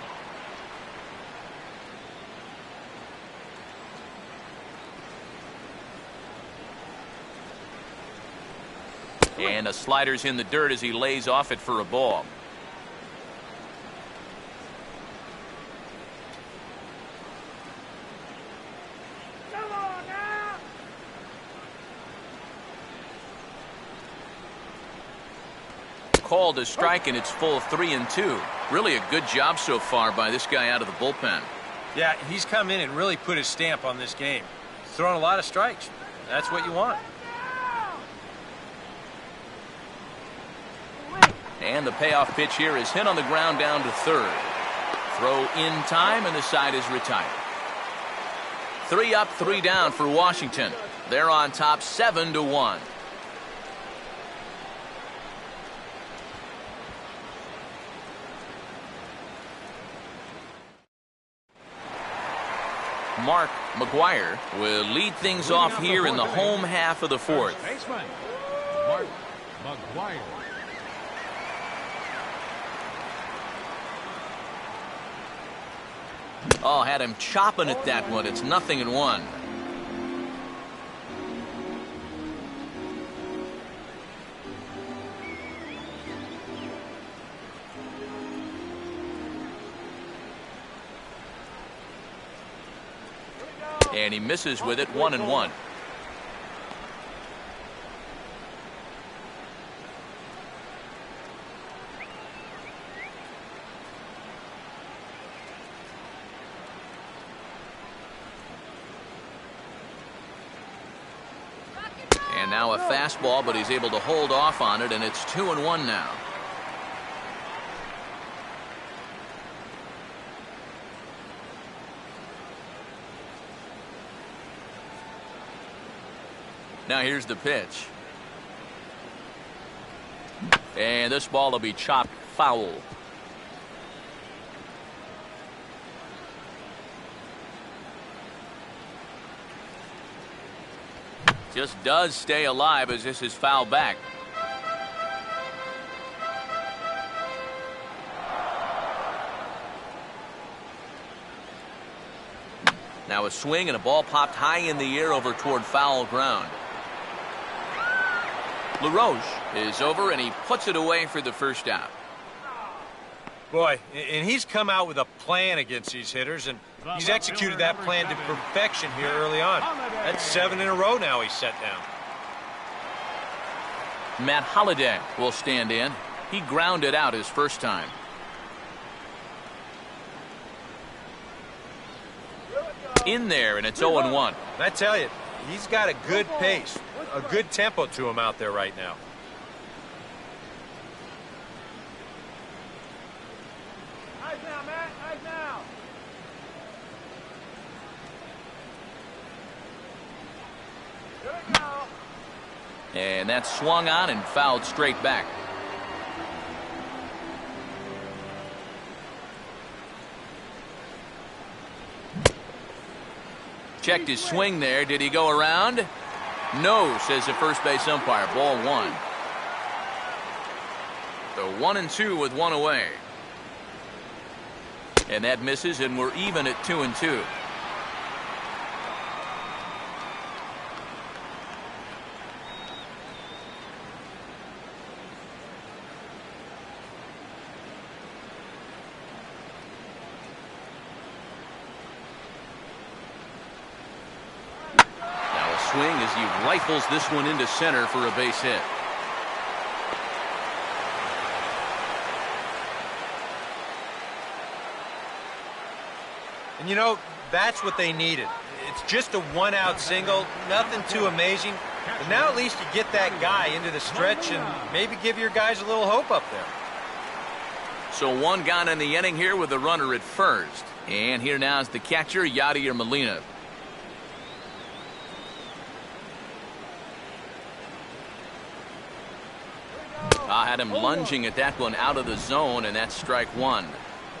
And a slider's in the dirt as he lays off it for a ball. Called a strike, and it's full 3-2. Really a good job so far by this guy out of the bullpen. Yeah, he's come in and really put his stamp on this game. He's throwing a lot of strikes. That's what you want. And the payoff pitch here is hit on the ground down to 3rd. Throw in time, and the side is retired. 3 up, 3 down for Washington. They're on top 7-1. Mark McGuire will lead things off here in the home half of the 4th. Baseman, Mark McGuire. Oh, had him chopping at that one. It's 0-1. And he misses with it. 1-1. And now a fastball, but he's able to hold off on it, and it's 2-1 now. Now here's the pitch. And this ball will be chopped foul. Just does stay alive as this is fouled back. Now a swing and a ball popped high in the air over toward foul ground. LaRoche is over, and he puts it away for the first out. Boy, and he's come out with a plan against these hitters, and he's executed that plan to perfection here early on. That's 7 in a row now he's set down. Matt Holliday will stand in. He grounded out his first time. In there, and it's 0-1. I tell you, he's got a good pace, a good tempo to him out there right now. Nice now, Matt. Nice now. Here we go. And that's swung on and fouled straight back. Checked his swing there. Did he go around? No, says the first base umpire. Ball 1. So 1-2 with one away. And that misses, and we're even at 2-2. Now a swing as he rifles this one into center for a base hit. And you know, that's what they needed. It's just a one-out single, nothing too amazing. But now at least you get that guy into the stretch and maybe give your guys a little hope up there. So one gone in the inning here with a runner at first. And here now is the catcher, Yadier Molina. I had him lunging at that one out of the zone, and that's strike one.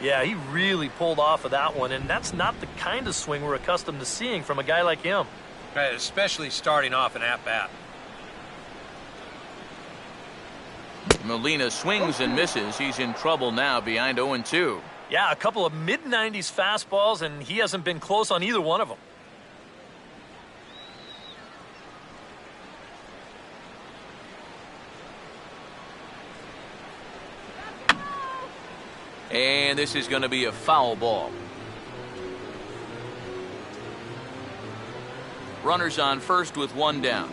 Yeah, he really pulled off of that one, and that's not the kind of swing we're accustomed to seeing from a guy like him. Right, especially starting off an at-bat. Molina swings and misses. He's in trouble now behind 0-2. Yeah, a couple of mid-90s fastballs, and he hasn't been close on either one of them. And this is going to be a foul ball. Runners on first with one down.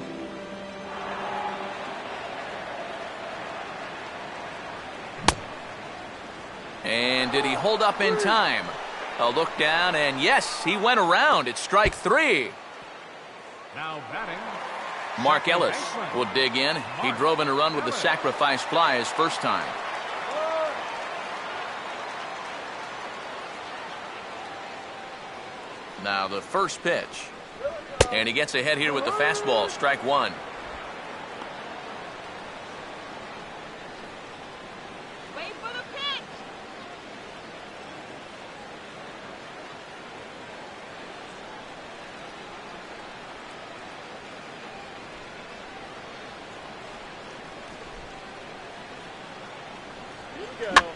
And did he hold up in time? A look down, and yes, he went around. It's strike three. Now batting. Mark Ellis will dig in. He drove in a run with a sacrifice fly his first time. Now the first pitch. And he gets ahead here with the fastball. Strike one. Wait for the pitch.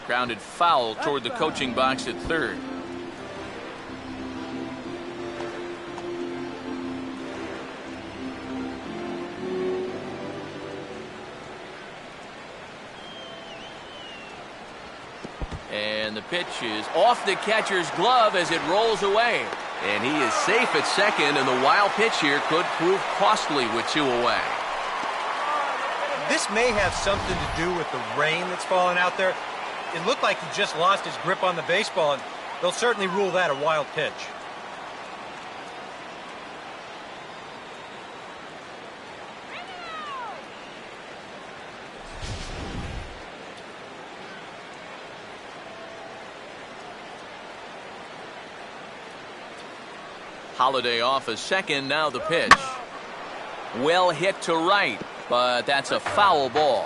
Grounded foul toward the coaching box at third. And the pitch is off the catcher's glove as it rolls away. And he is safe at second, and the wild pitch here could prove costly with two away. This may have something to do with the rain that's falling out there. It looked like he just lost his grip on the baseball, and they'll certainly rule that a wild pitch. Holiday off a second, now the pitch. Well hit to right, but that's a foul ball.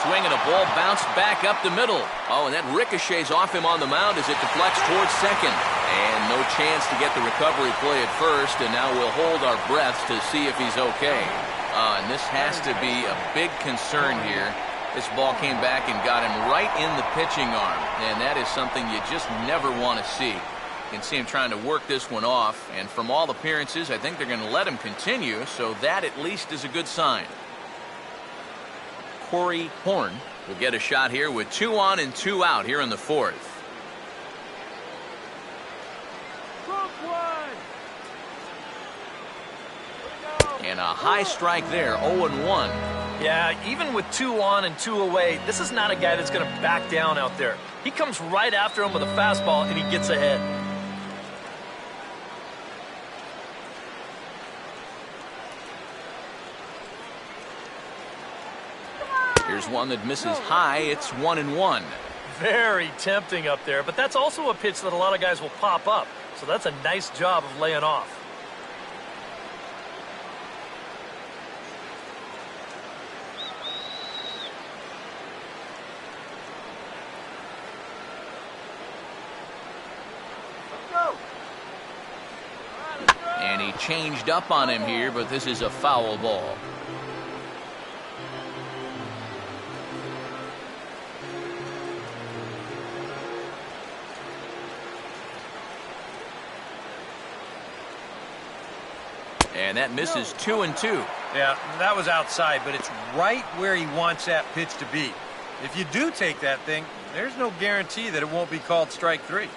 Swing and a ball bounced back up the middle. Oh, and that ricochets off him on the mound as it deflects towards second. And no chance to get the recovery play at first, and now we'll hold our breaths to see if he's okay. And this has to be a big concern here. This ball came back and got him right in the pitching arm, and that is something you just never want to see. You can see him trying to work this one off, and from all appearances, I think they're going to let him continue, so that at least is a good sign. Corey Horn will get a shot here with 2 on and 2 out here in the fourth. And a high strike there, 0-1. Yeah, even with 2 on and 2 away, this is not a guy that's going to back down out there. He comes right after him with a fastball, and he gets ahead. Here's one that misses high. It's 1-1. Very tempting up there, but that's also a pitch that a lot of guys will pop up. So that's a nice job of laying off. And he changed up on him here, but this is a foul ball. And that misses 2-2. Yeah, that was outside, but it's right where he wants that pitch to be. If you do take that thing, there's no guarantee that it won't be called strike three.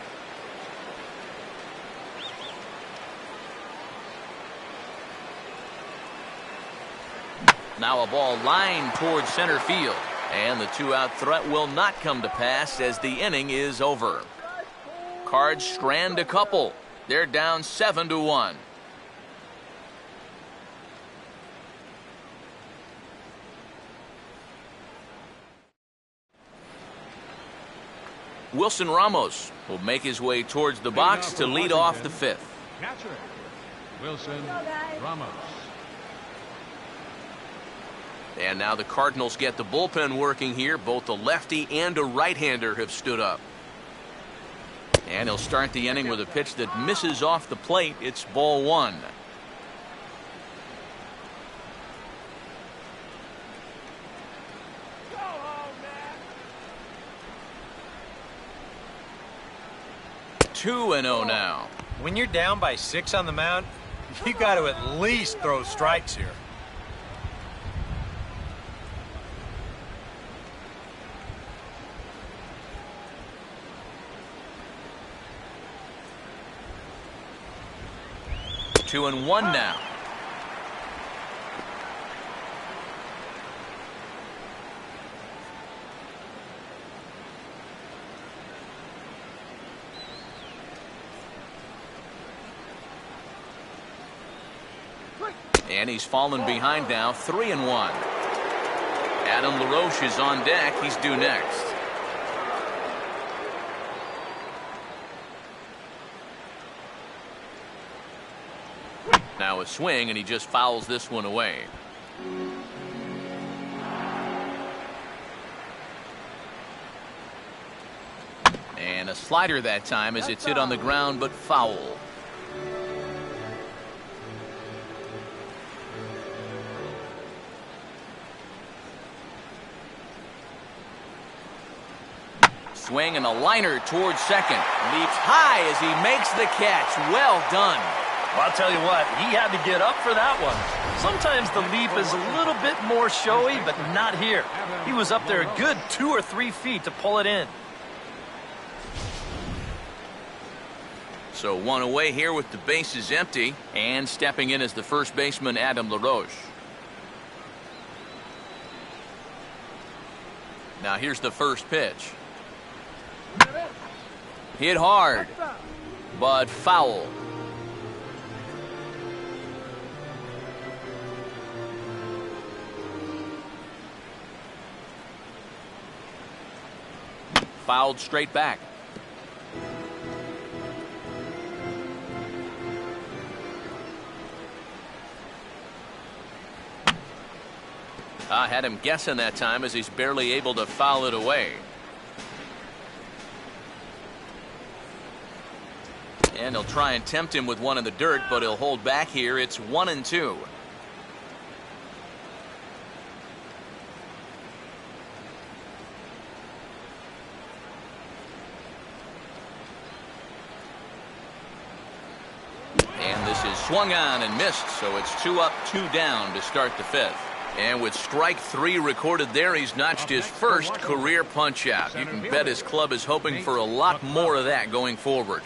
Now a ball lined towards center field. And the two-out threat will not come to pass as the inning is over. Cards strand a couple. They're down 7-1. Wilson Ramos will make his way towards the box to lead off the fifth. Catcher, Wilson Ramos. And now the Cardinals get the bullpen working here. Both a lefty and a right-hander have stood up. And he'll start the inning with a pitch that misses off the plate. It's ball one. Two and 0 now. When you're down by 6 on the mound, you got to at least throw strikes here. Two and 1 now. And he's fallen behind now, 3 and 1. Adam LaRoche is on deck. He's due next. Now a swing, and he just fouls this one away. And a slider that time as it's hit on the ground, but foul. Swing and a liner towards second. Leaps high as he makes the catch. Well done. Well, I'll tell you what, he had to get up for that one. Sometimes the leap is a little bit more showy, but not here. He was up there a good 2 or 3 feet to pull it in. So one away here with the bases empty, and stepping in as the first baseman, Adam LaRoche. Now here's the first pitch. Hit hard, but foul. Fouled straight back. I had him guessing that time as he's barely able to foul it away. And he'll try and tempt him with one in the dirt, but he'll hold back here. It's 1 and 2. And this is swung on and missed, so it's 2 up, 2 down to start the fifth. And with strike 3 recorded there, he's notched his first career punch out. You can bet his club is hoping for a lot more of that going forward.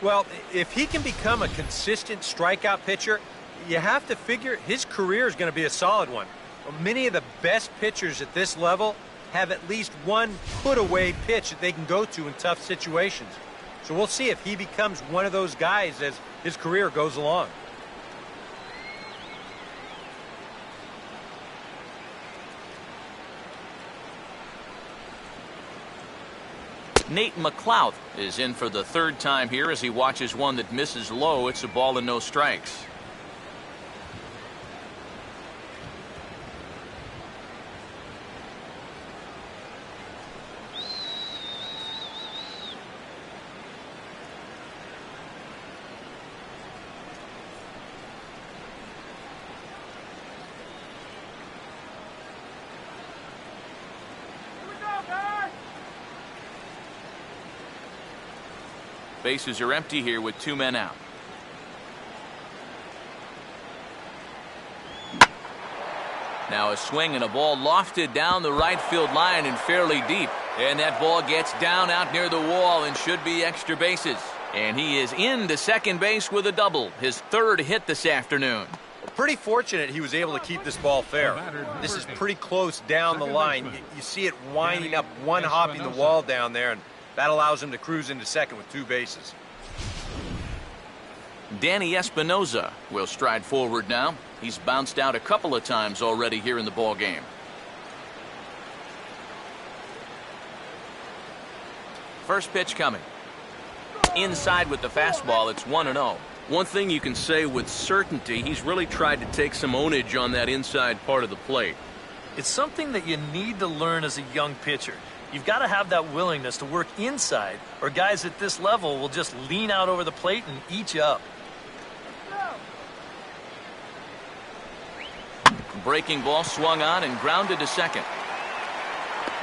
Well, if he can become a consistent strikeout pitcher, you have to figure his career is going to be a solid one. Many of the best pitchers at this level have at least one put-away pitch that they can go to in tough situations. So we'll see if he becomes one of those guys as his career goes along. Nate McLeod is in for the 3rd time here as he watches one that misses low. It's a ball and no strikes. Bases are empty here with 2 men out. Now a swing and a ball lofted down the right field line and fairly deep. And that ball gets down out near the wall and should be extra bases. And he is into second base with a double, his 3rd hit this afternoon. Pretty fortunate he was able to keep this ball fair. This is pretty close down the line. You see it winding up, one hopping the wall down there, and that allows him to cruise into second with 2 bases. Danny Espinoza will stride forward now. He's bounced out a couple of times already here in the ball game. First pitch coming. Inside with the fastball, it's 1-0. One thing you can say with certainty, he's really tried to take some ownage on that inside part of the plate. It's something that you need to learn as a young pitcher. You've got to have that willingness to work inside, or guys at this level will just lean out over the plate and eat you up. Breaking ball swung on and grounded to second.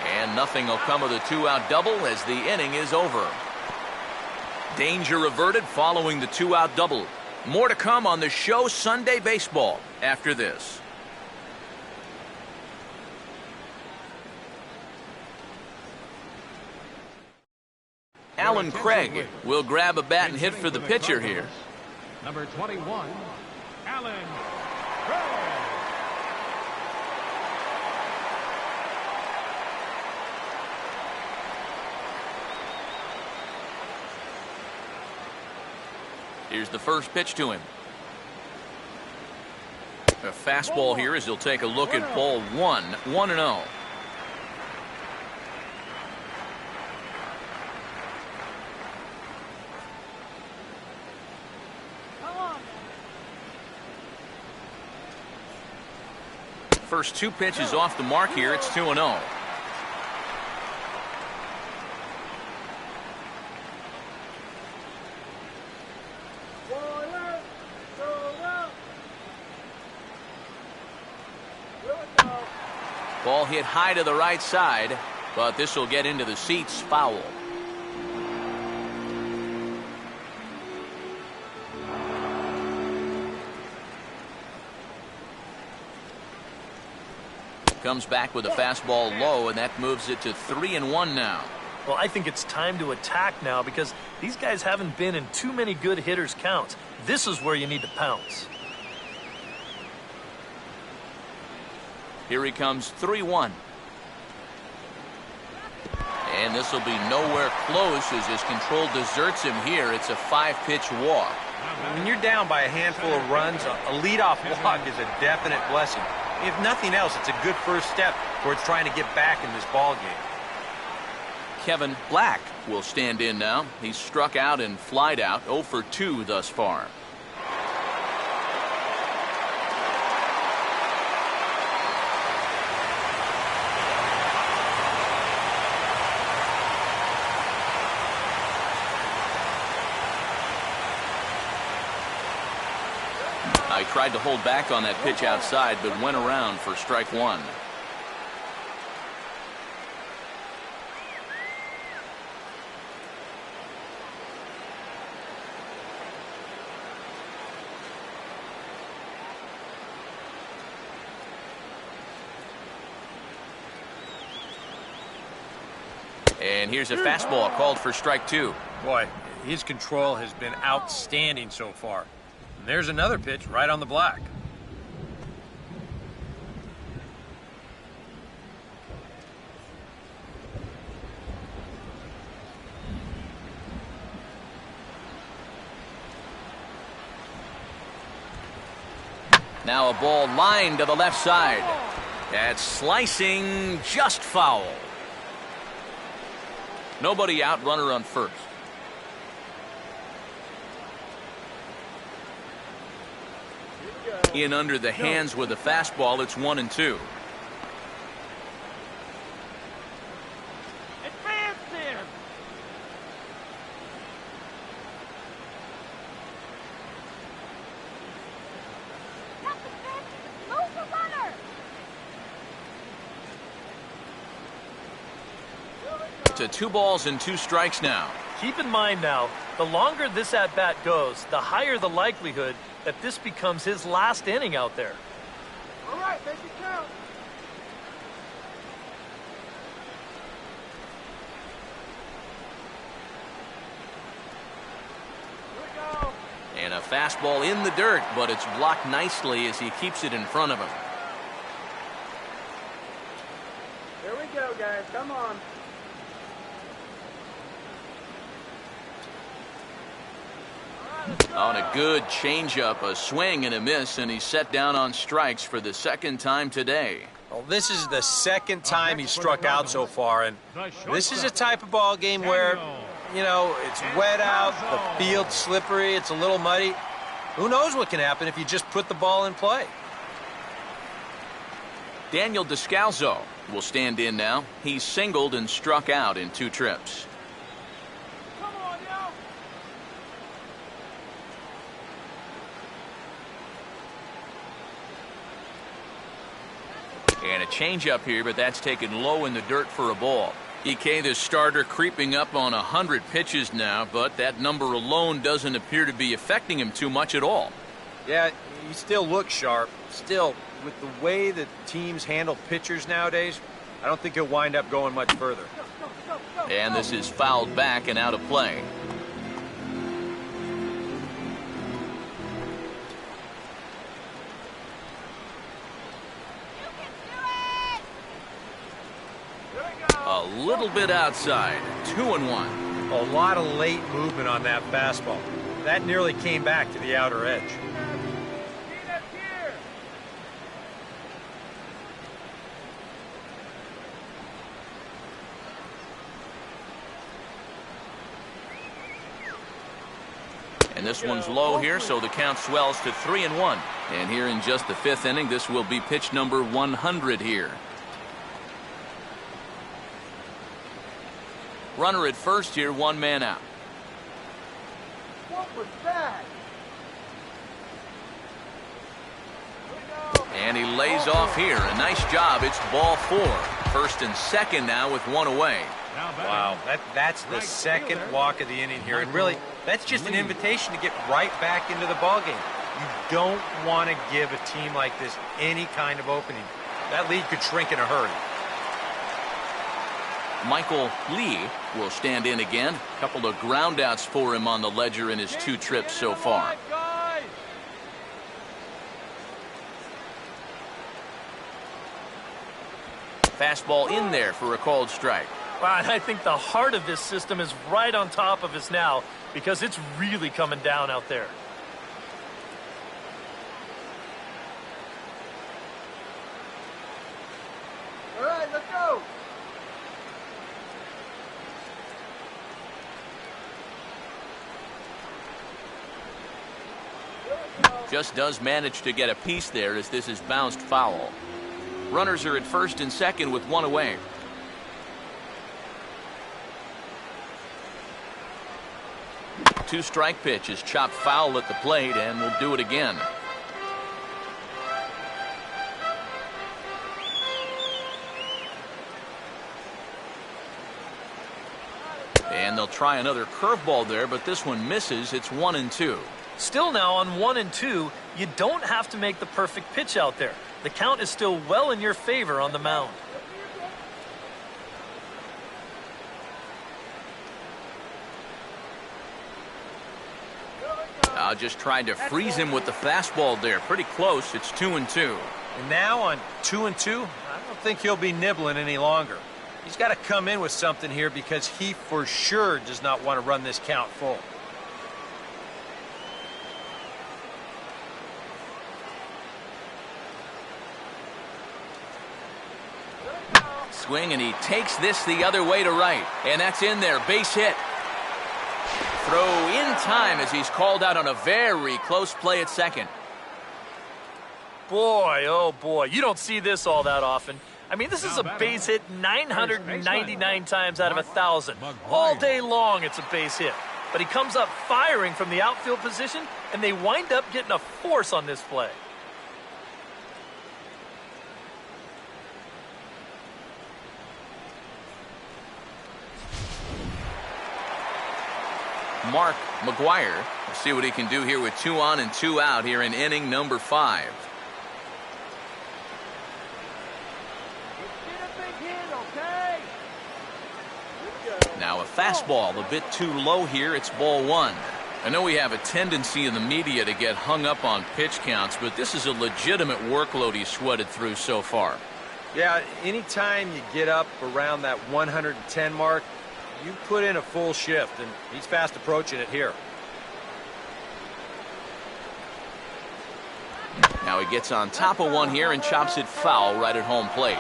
And nothing will come of the 2-out double as the inning is over. Danger averted following the 2-out double. More to come on the show Sunday Baseball after this. Alan Craig will grab a bat and hit for the pitcher here. Number 21, Alan Craig. Here's the first pitch to him. A fastball here as he'll take a look at ball 1, 1-0. First 2 pitches off the mark here. It's 2-0. Ball hit high to the right side, but this will get into the seats, foul. Comes back with a fastball low, and that moves it to 3-1 now. Well, I think it's time to attack now because these guys haven't been in too many good hitters' counts. This is where you need to pounce. Here he comes, 3-1. And this will be nowhere close as his control deserts him here. It's a 5-pitch walk. When you're down by a handful of runs, a leadoff walk is a definite blessing. If nothing else, it's a good first step towards trying to get back in this ball game. Kevin Black will stand in now. He's struck out and flied out, 0 for 2 thus far. I tried to hold back on that pitch outside, but went around for strike 1. And here's a fastball called for strike 2. Boy, his control has been outstanding so far. And there's another pitch right on the black. Now a ball lined to the left side. That's slicing, just foul. Nobody out, runner on first. In under the hands with a fastball, it's 1-2. Advance there. Got the pitch. Move the runner. To 2 balls and 2 strikes now. Keep in mind now, The longer this at-bat goes, the higher the likelihood that this becomes his last inning out there. All right, make it count. And a fastball in the dirt, but it's blocked nicely as he keeps it in front of him. Here we go, guys. Come on. On a good changeup, a swing and a miss, and he's set down on strikes for the second time today. Well, this is the second time he struck out so far, and this is a type of ball game where, you know, it's wet out, the field's slippery, it's a little muddy. Who knows what can happen if you just put the ball in play? Daniel Descalzo will stand in now. He's singled and struck out in 2 trips. Come on, yo. And a changeup here, but that's taken low in the dirt for a ball. EK, the starter, creeping up on 100 pitches now, but that number alone doesn't appear to be affecting him too much at all. Yeah, he still looks sharp. Still, with the way that teams handle pitchers nowadays, I don't think he'll wind up going much further. And this is fouled back and out of play. A little bit outside. 2-1. A lot of late movement on that fastball. That nearly came back to the outer edge. And this one's low here, so the count swells to 3-1. And here in just the 5th inning, this will be pitch number 100 here. Runner at first here, 1 man out. What was that? And he lays off here. A nice job. It's ball 4. First and second now with 1 away. Wow, that's the second walk of the inning here. And really, that's just an invitation to get right back into the ballgame. You don't want to give a team like this any kind of opening. That lead could shrink in a hurry. Michael Lee will stand in again. A couple of groundouts for him on the ledger in his 2 trips so far. Fastball in there for a called strike. Wow, and I think the heart of this system is right on top of us now because it's really coming down out there. All right, let's go. Just does manage to get a piece there as this is bounced foul. Runners are at first and second with 1 away. Two-strike pitch is chopped foul at the plate and will do it again. And they'll try another curveball there, but this one misses. It's 1-2. Still now on 1-2, you don't have to make the perfect pitch out there. The count is still well in your favor on the mound. Just tried to freeze him with the fastball there. Pretty close. It's 2-2. And now on 2-2, I don't think he'll be nibbling any longer. He's got to come in with something here because he for sure does not want to run this count full. Swing, and he takes this the other way to right. And that's in there. Base hit. Throw in time as he's called out on a very close play at second. Boy, oh boy, you don't see this all that often. I mean, this is a base hit 999 times out of 1,000. All day long it's a base hit. But he comes up firing from the outfield position, and they wind up getting a force on this play. Mark McGuire. We'll see what he can do here with 2 on and 2 out here in inning number 5. Now a fastball a bit too low here. It's ball 1. I know we have a tendency in the media to get hung up on pitch counts, but this is a legitimate workload he's sweated through so far. Yeah, anytime you get up around that 110 mark, you put in a full shift, and he's fast approaching it here. Now he gets on top of one here and chops it foul right at home plate.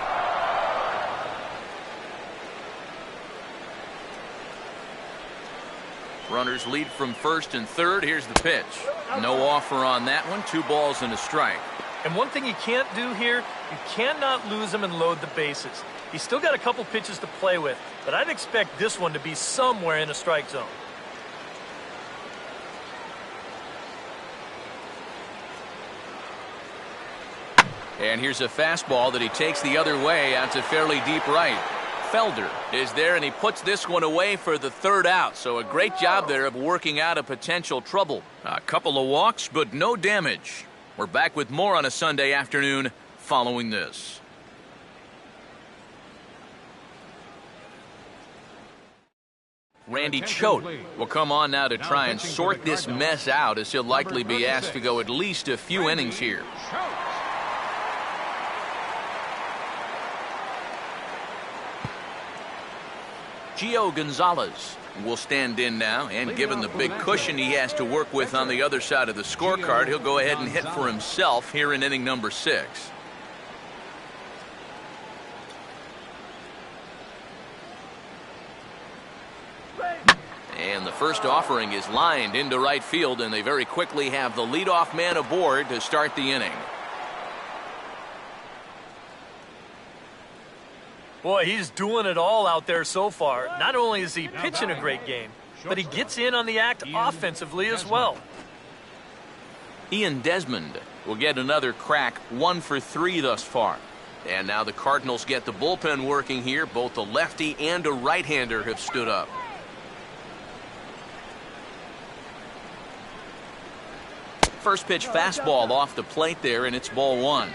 Runners lead from first and third. Here's the pitch. No offer on that one. 2 balls and a strike. And one thing you can't do here, you cannot lose him and load the bases. He's still got a couple pitches to play with, but I'd expect this one to be somewhere in a strike zone. And here's a fastball that he takes the other way out to fairly deep right. Felder is there, and he puts this one away for the 3rd out. So a great job there of working out a potential trouble. A couple of walks, but no damage. We're back with more on a Sunday afternoon following this. Randy Choate will come on now to try and sort this mess out, as he'll likely be asked to go at least a few innings here. Gio Gonzalez will stand in now, and given the big cushion he has to work with on the other side of the scorecard, he'll go ahead and hit for himself here in inning number 6. And the first offering is lined into right field, and they very quickly have the leadoff man aboard to start the inning. Boy, he's doing it all out there so far. Not only is he pitching a great game, but he gets in on the act offensively as well. Ian Desmond will get another crack, 1 for 3 thus far. And now the Cardinals get the bullpen working here. Both a lefty and a right-hander have stood up. First pitch fastball off the plate there, and it's ball 1.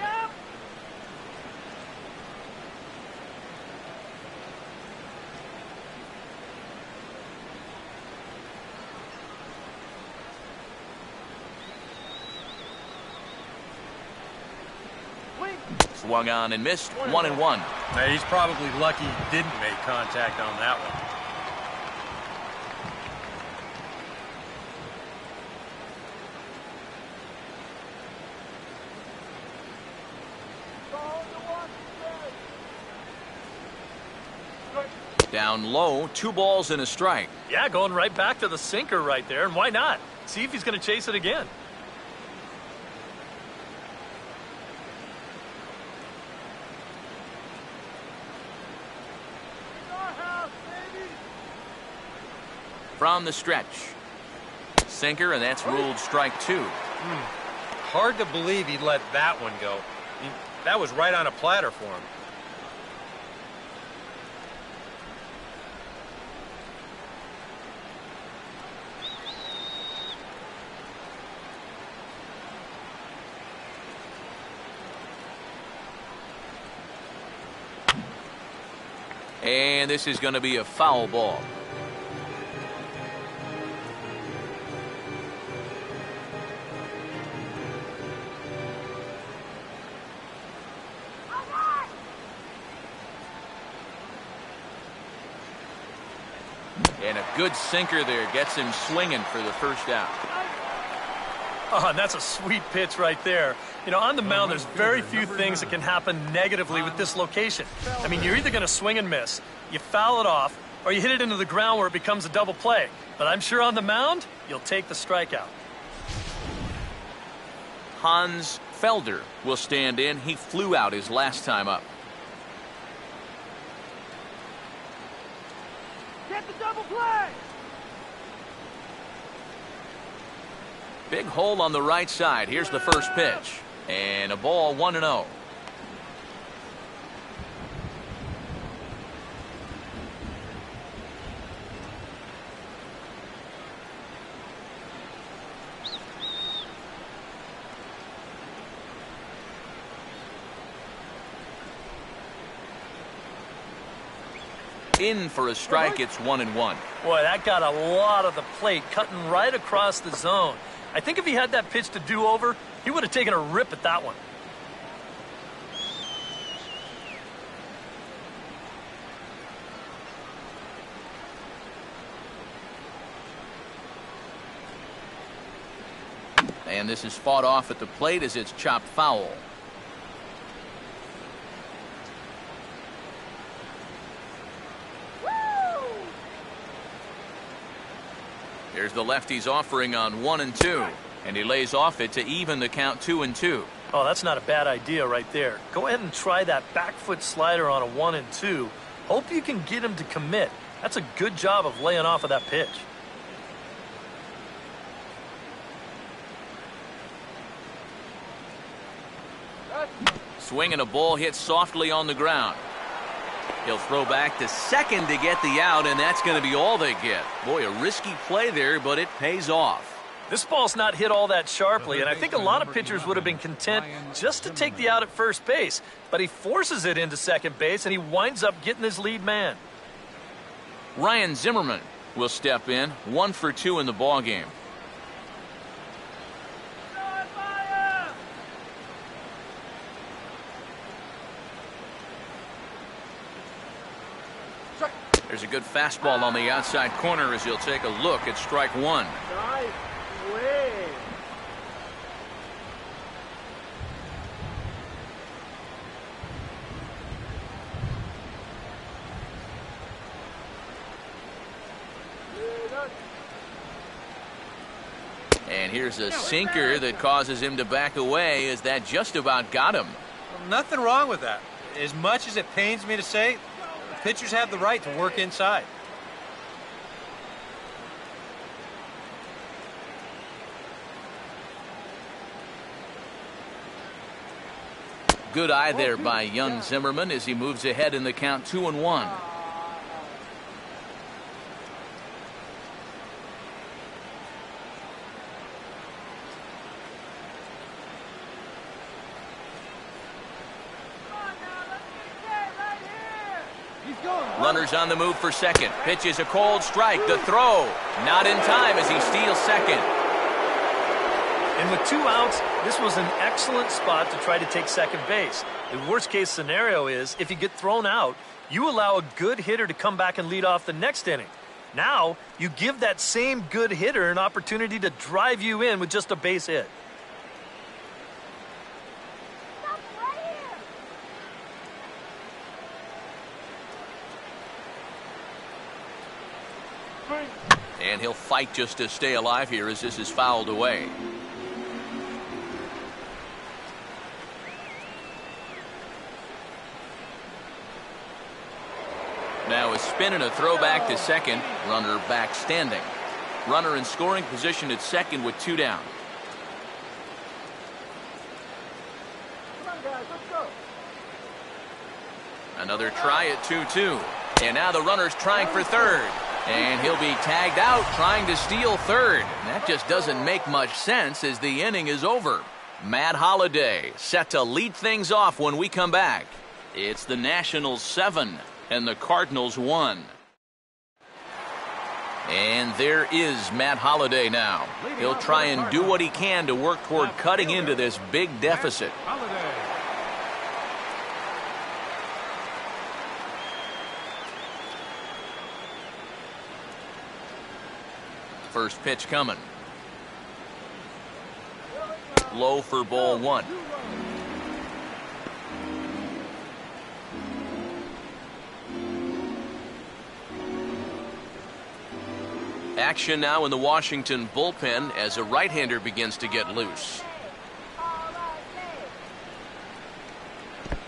Swung on and missed. 1-1. Now, he's probably lucky he didn't make contact on that one. Down low, 2 balls and a strike. Yeah, going right back to the sinker right there, and why not? See if he's going to chase it again. From the stretch. Sinker, and that's ruled strike 2. Hard to believe he let that one go. That was right on a platter for him. And this is going to be a foul ball. And a good sinker there gets him swinging for the first out. Oh, and that's a sweet pitch right there. You know, on the mound, there's very few things that can happen negatively with this location. I mean, you're either going to swing and miss, you foul it off, or you hit it into the ground where it becomes a double play. But I'm sure on the mound, you'll take the strikeout. Hans Felder will stand in. He flew out his last time up. Get the double play! Big hole on the right side. Here's the first pitch. And a ball, 1-0. In for a strike, it's 1-1. Boy, that got a lot of the plate, cutting right across the zone. I think if he had that pitch to do over, he would have taken a rip at that one. And this is fought off at the plate as it's chopped foul. Here's the lefty's offering on 1-2, and he lays off it to even the count 2-2. Oh, that's not a bad idea right there. Go ahead and try that back foot slider on a 1-2. Hope you can get him to commit. That's a good job of laying off of that pitch. Swing and a ball hit softly on the ground. He'll throw back to second to get the out, and that's going to be all they get. Boy, a risky play there, but it pays off. This ball's not hit all that sharply, and I think a lot of pitchers would have been content just to take the out at first base. But he forces it into second base, and he winds up getting his lead man. Ryan Zimmerman will step in, 1 for 2 in the ballgame. There's a good fastball on the outside corner as he'll take a look at strike 1. Nice swing. And here's a sinker that causes him to back away as that just about got him. Well, nothing wrong with that. As much as it pains me to say, pitchers have the right to work inside. Good eye there by young Zimmerman as he moves ahead in the count 2-1. Runners on the move for second. Pitch is a cold strike. The throw not in time as he steals second. And with 2 outs, this was an excellent spot to try to take second base. The worst case scenario is if you get thrown out, you allow a good hitter to come back and lead off the next inning. Now you give that same good hitter an opportunity to drive you in with just a base hit. And he'll fight just to stay alive here as this is fouled away. Now a spin and a throw back to second. Runner back standing. Runner in scoring position at second with 2 down. Come on, guys, let's go. Another try at 2-2. And now the runner's trying for third. And he'll be tagged out trying to steal third. That just doesn't make much sense as the inning is over. Matt Holliday set to lead things off when we come back. It's the Nationals 7 and the Cardinals 1. And there is Matt Holliday now. He'll try and do what he can to work toward cutting into this big deficit. First pitch coming. Low for ball 1. Action now in the Washington bullpen as a right-hander begins to get loose.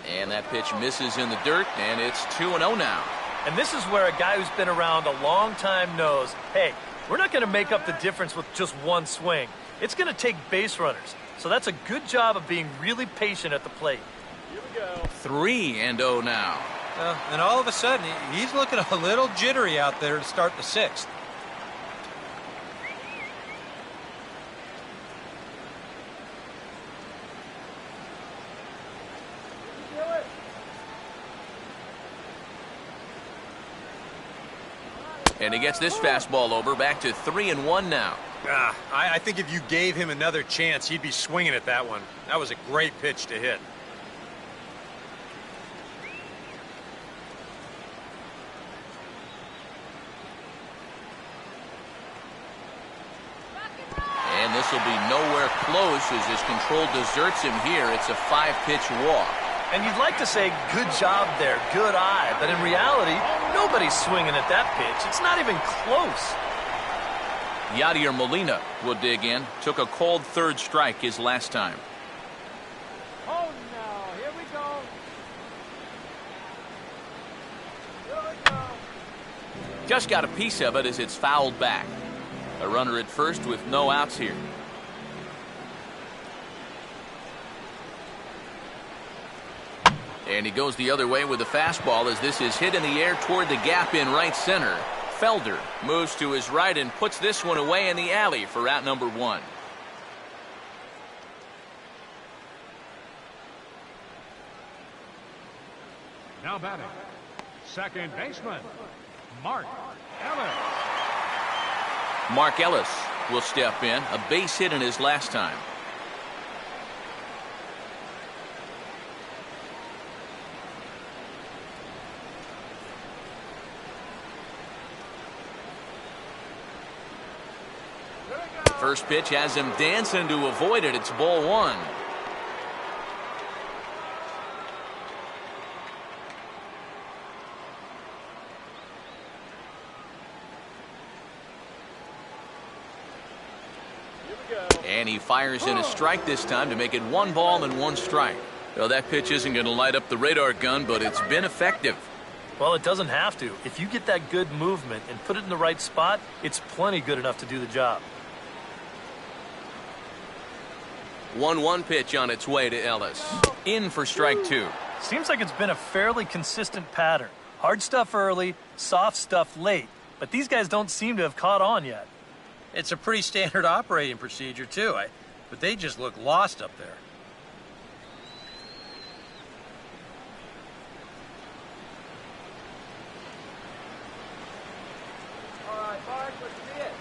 And that pitch misses in the dirt, and it's 2-0 now. And this is where a guy who's been around a long time knows, hey, we're not going to make up the difference with just one swing. It's going to take base runners. So that's a good job of being really patient at the plate. Here we go. 3-0 now. And all of a sudden, he's looking a little jittery out there to start the 6th. And he gets this fastball over, back to 3-1 now. I think if you gave him another chance, he'd be swinging at that one. That was a great pitch to hit. And this will be nowhere close as his control deserts him here. It's a 5-pitch walk. And you'd like to say, good job there, good eye. But in reality, nobody's swinging at that pitch. It's not even close. Yadier Molina will dig in. Took a cold third strike his last time. Oh, no. Here we go. Just got a piece of it as it's fouled back. A runner at first with no outs here. And he goes the other way with the fastball as this is hit in the air toward the gap in right center. Felder moves to his right and puts this one away in the alley for out number 1. Now batting, second baseman, Mark Ellis. Mark Ellis will step in. A base hit in his last time. First pitch has him dancing to avoid it. It's ball 1. And he fires in a strike this time to make it 1 ball and 1 strike. Well, that pitch isn't going to light up the radar gun, but it's been effective. Well, it doesn't have to. If you get that good movement and put it in the right spot, it's plenty good enough to do the job. 1-1 pitch on its way to Ellis. In for strike 2. Seems like it's been a fairly consistent pattern. Hard stuff early, soft stuff late. But these guys don't seem to have caught on yet. It's a pretty standard operating procedure, too. But they just look lost up there. All right, Mark, let's see it.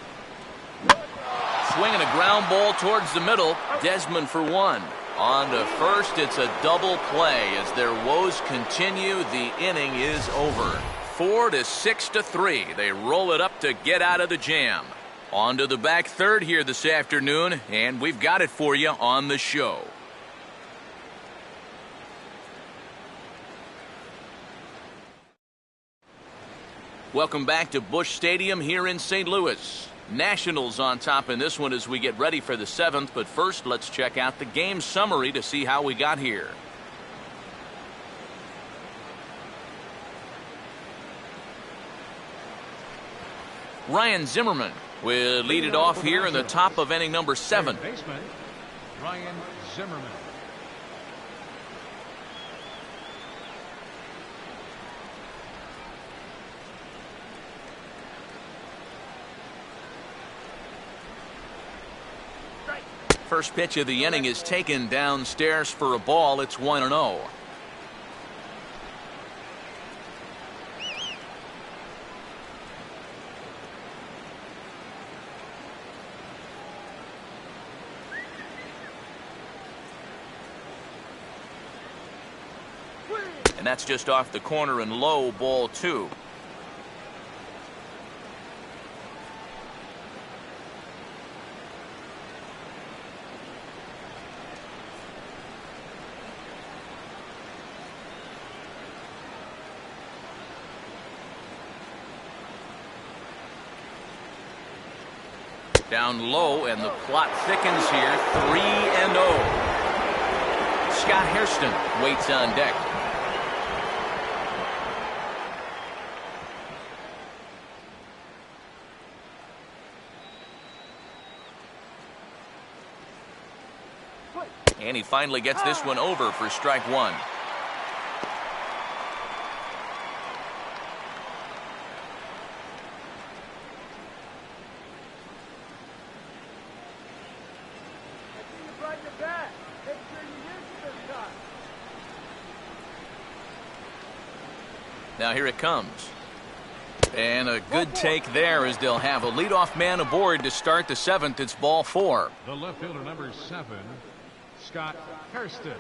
Swinging a ground ball towards the middle. Desmond for 1. On to first, it's a double play. As their woes continue, the inning is over. 4-6-3. They roll it up to get out of the jam. On to the back third here this afternoon, and we've got it for you on the show. Welcome back to Busch Stadium here in St. Louis. Nationals on top in this one as we get ready for the 7th, but first let's check out the game summary to see how we got here. Ryan Zimmerman will lead it off here in the top of inning number 7. Baseman, Ryan Zimmerman. First pitch of the inning is taken downstairs for a ball. It's 1-0. And that's just off the corner and low, ball 2. Down low, and the plot thickens here. 3-0. Scott Hairston waits on deck. And he finally gets this one over for strike 1. Now here it comes. And a good take there as they'll have a leadoff man aboard to start the 7th. It's ball 4. The left fielder, number 7, Scott Hairston.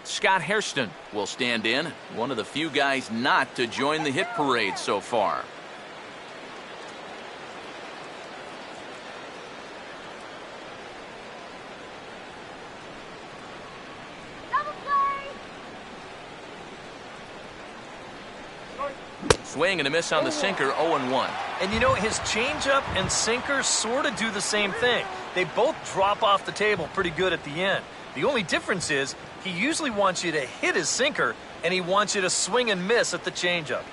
Scott Hairston will stand in, one of the few guys not to join the hit parade so far. Double play. Swing and a miss on the sinker, 0-1. And you know, his changeup and sinker sort of do the same thing. They both drop off the table pretty good at the end. The only difference is he usually wants you to hit his sinker, and he wants you to swing and miss at the changeup.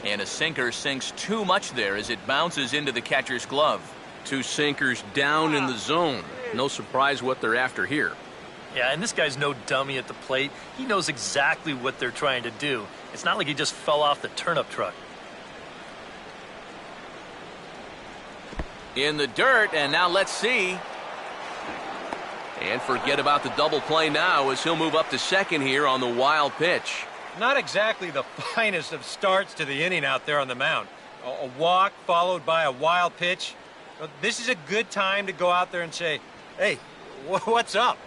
And a sinker sinks too much there as it bounces into the catcher's glove. 2 sinkers down in the zone. No surprise what they're after here. Yeah, and this guy's no dummy at the plate. He knows exactly what they're trying to do. It's not like he just fell off the turnip truck. In the dirt, and now let's see. And forget about the double play now as he'll move up to second here on the wild pitch. Not exactly the finest of starts to the inning out there on the mound. A walk followed by a wild pitch. This is a good time to go out there and say, hey, what's up?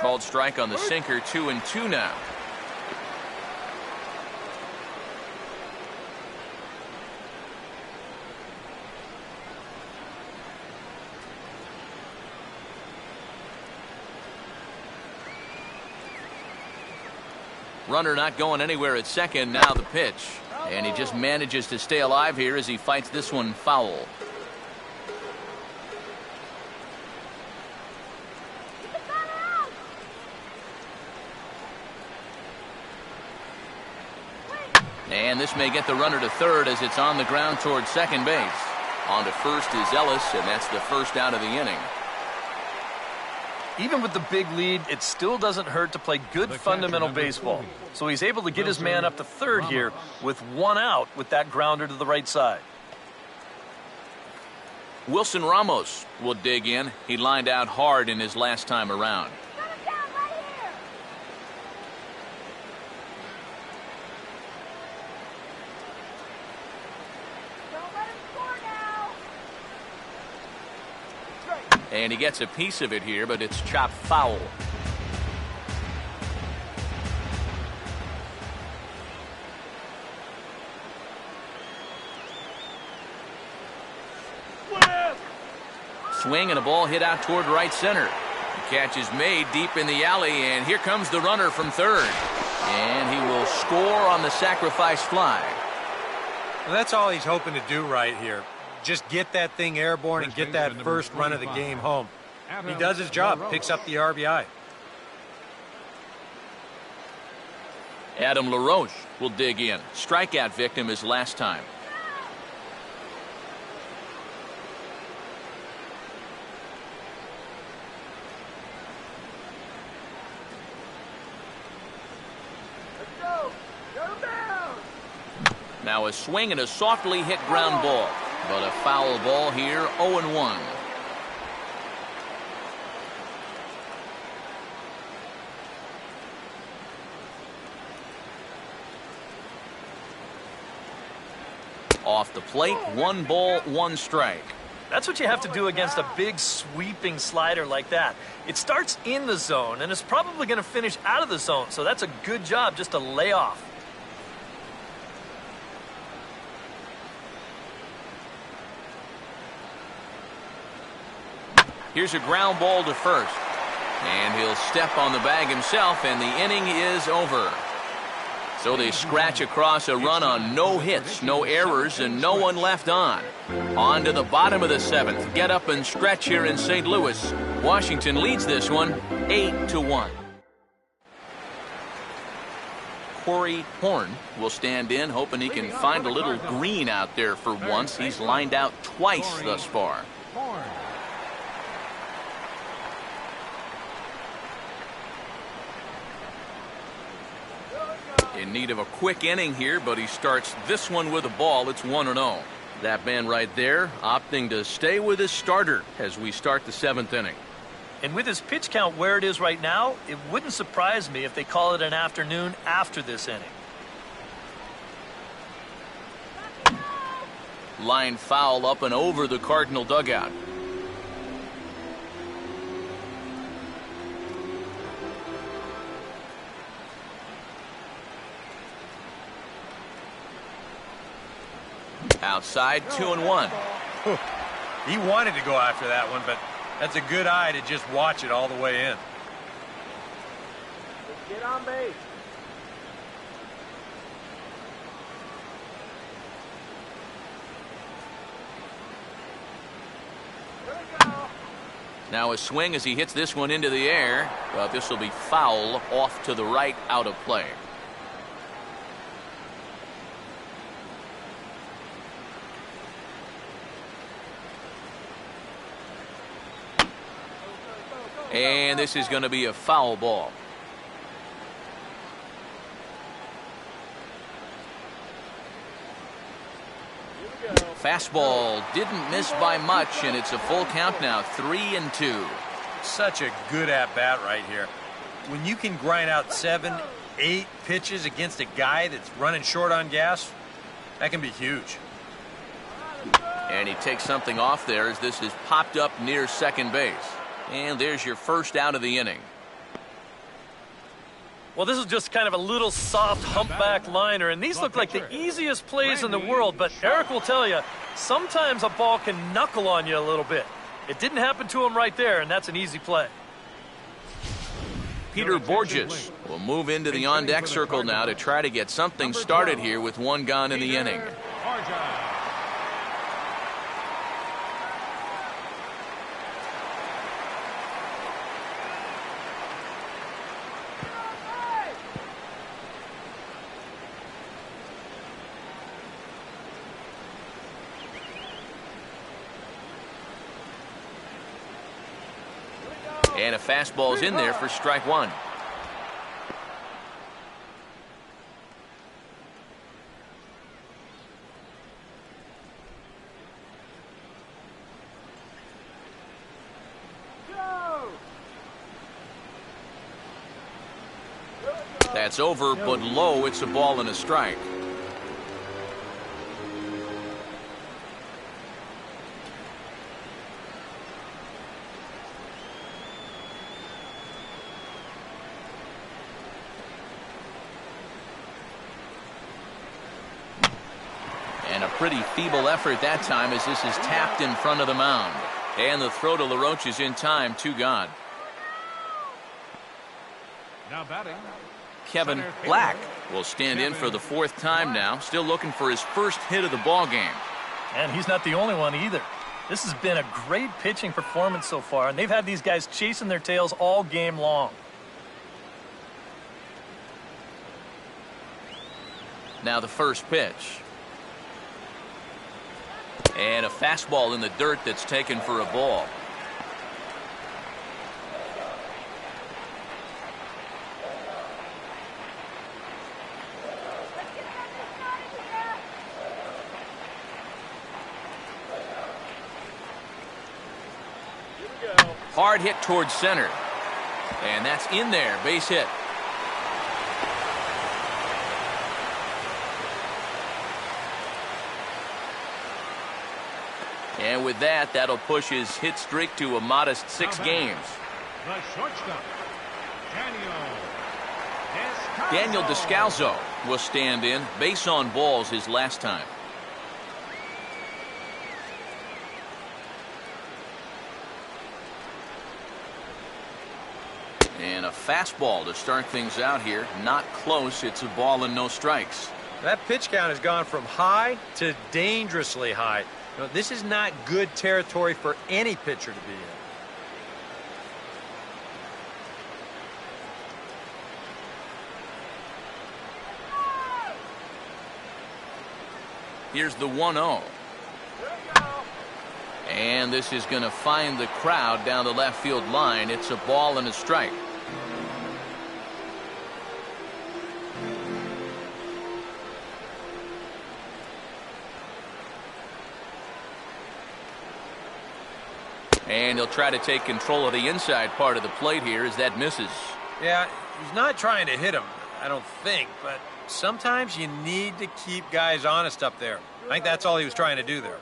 Called strike on the sinker, 2-2 now. Runner not going anywhere at second. Now the pitch. And he just manages to stay alive here as he fights this one foul. And this may get the runner to third as it's on the ground towards second base. On to first is Ellis, and that's the first out of the inning. Even with the big lead, it still doesn't hurt to play good fundamental baseball. So he's able to get his man up to third here with 1 out with that grounder to the right side. Wilson Ramos will dig in. He lined out hard in his last time around. And he gets a piece of it here, but it's chopped foul. Swing and a ball hit out toward right center. The catch is made deep in the alley, and here comes the runner from third. And he will score on the sacrifice fly. Well, that's all he's hoping to do right here. Just get that thing airborne and get that first run of the game home. He does his job, picks up the RBI. Adam LaRoche will dig in. Strikeout victim his last time. Now a swing and a softly hit ground ball. But a foul ball here, 0-1. Off the plate, 1 ball, 1 strike. That's what you have to do against a big sweeping slider like that. It starts in the zone and it's probably going to finish out of the zone, so that's a good job just to lay off. Here's a ground ball to first. And he'll step on the bag himself, and the inning is over. So they scratch across a run on no hits, no errors, and no one left on. On to the bottom of the 7th. Get up and stretch here in St. Louis. Washington leads this one 8-1. Corey Horn will stand in, hoping he can find a little green out there for once. He's lined out twice thus far. In need of a quick inning here, but he starts this one with a ball. It's 1-0. That man right there opting to stay with his starter as we start the 7th inning. And with his pitch count where it is right now, it wouldn't surprise me if they call it an afternoon after this inning. Line foul up and over the Cardinal dugout. Outside, 2-1. He wanted to go after that one, but that's a good eye to just watch it all the way in. Get on base. Now a swing as he hits this one into the air, but this will be foul off to the right, out of play. And this is going to be a foul ball. Fastball didn't miss by much, and it's a full count now, 3-2. Such a good at-bat right here. When you can grind out 7, 8 pitches against a guy that's running short on gas, that can be huge. And he takes something off there as this is popped up near second base. And there's your first out of the inning. Well, this is just kind of a little soft humpback liner, and these look like the easiest plays in the world, but Eric will tell you, sometimes a ball can knuckle on you a little bit. It didn't happen to him right there, and that's an easy play. Peter Borges will move into the on-deck circle now to try to get something started here with one gone in the inning. And a fastball's in there for strike one. That's over, but low. It's a ball and a strike. And a pretty feeble effort that time as this is tapped in front of the mound. And the throw to LaRoche is in time, 2 gone. Now batting, Kevin Black will stand in for the 4th time now, still looking for his first hit of the ball game. And he's not the only one either. This has been a great pitching performance so far, and they've had these guys chasing their tails all game long. Now the first pitch. And a fastball in the dirt that's taken for a ball. Hard hit towards center. And that's in there, base hit. And with that, that'll push his hit streak to a modest 6 games. the shortstop, Daniel Descalzo will stand in. Base on balls his last time. And a fastball to start things out here. Not close. It's a ball and no strikes. That pitch count has gone from high to dangerously high. You know, this is not good territory for any pitcher to be in. Here's the 1-0. And this is going to find the crowd down the left field line. It's a ball and a strike. And he'll try to take control of the inside part of the plate here as that misses. Yeah, he's not trying to hit him, I don't think, but sometimes you need to keep guys honest up there. I think that's all he was trying to do there.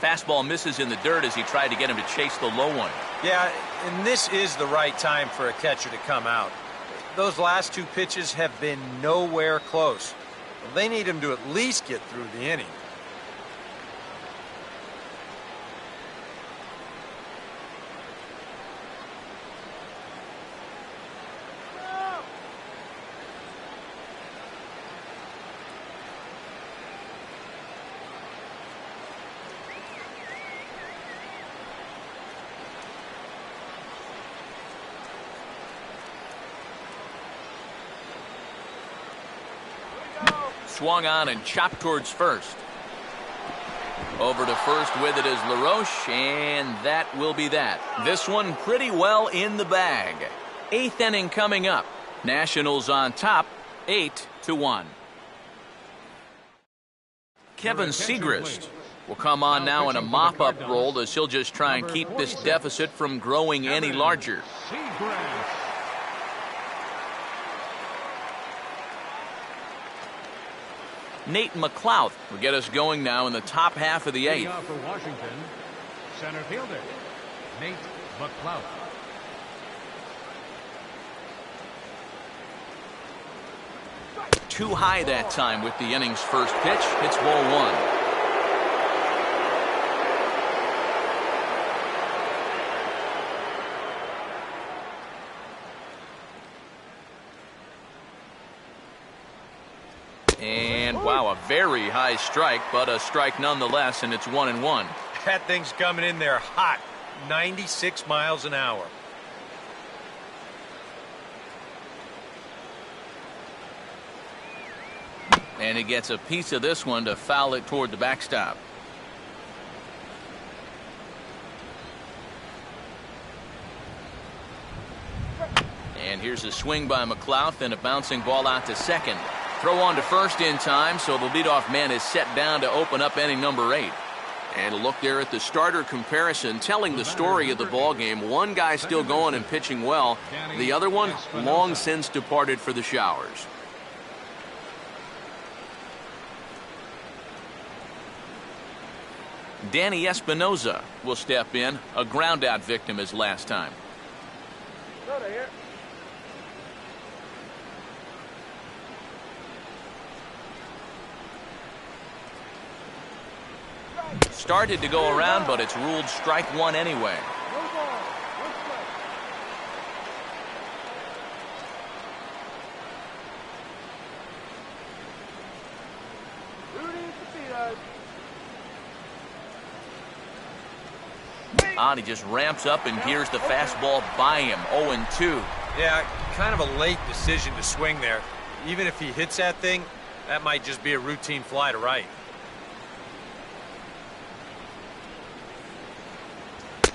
Fastball misses in the dirt as he tried to get him to chase the low one. Yeah, and this is the right time for a catcher to come out. Those last two pitches have been nowhere close. Well, they need him to at least get through the inning. Swung on and chopped towards first. Over to first with it is LaRoche, and that will be that. This one pretty well in the bag. 8th inning coming up. Nationals on top, 8-1. Kevin Segrist will come on now in a mop-up role as he'll just try and keep this deficit from growing any larger. Nate McLouth will get us going now in the top half of the 8th. For Washington, center fielder, Nate McLouth. Too high that time with the inning's first pitch. It's ball 1. And wow, a very high strike, but a strike nonetheless, and it's 1-1. That thing's coming in there hot, 96 miles an hour. And he gets a piece of this one to foul it toward the backstop. And here's a swing by McLouth and a bouncing ball out to second. Throw on to first in time, so the leadoff man is set down to open up inning number 8. And a look there at the starter comparison, telling the story of the ball game. One guy still going and pitching well. The other one long since departed for the showers. Danny Espinoza will step in, a ground-out victim as last time. Started to go around, but it's ruled strike 1 anyway. He just ramps up and gears the fastball by him. 0-2. Yeah, kind of a late decision to swing there. Even if he hits that thing, that might just be a routine fly to right.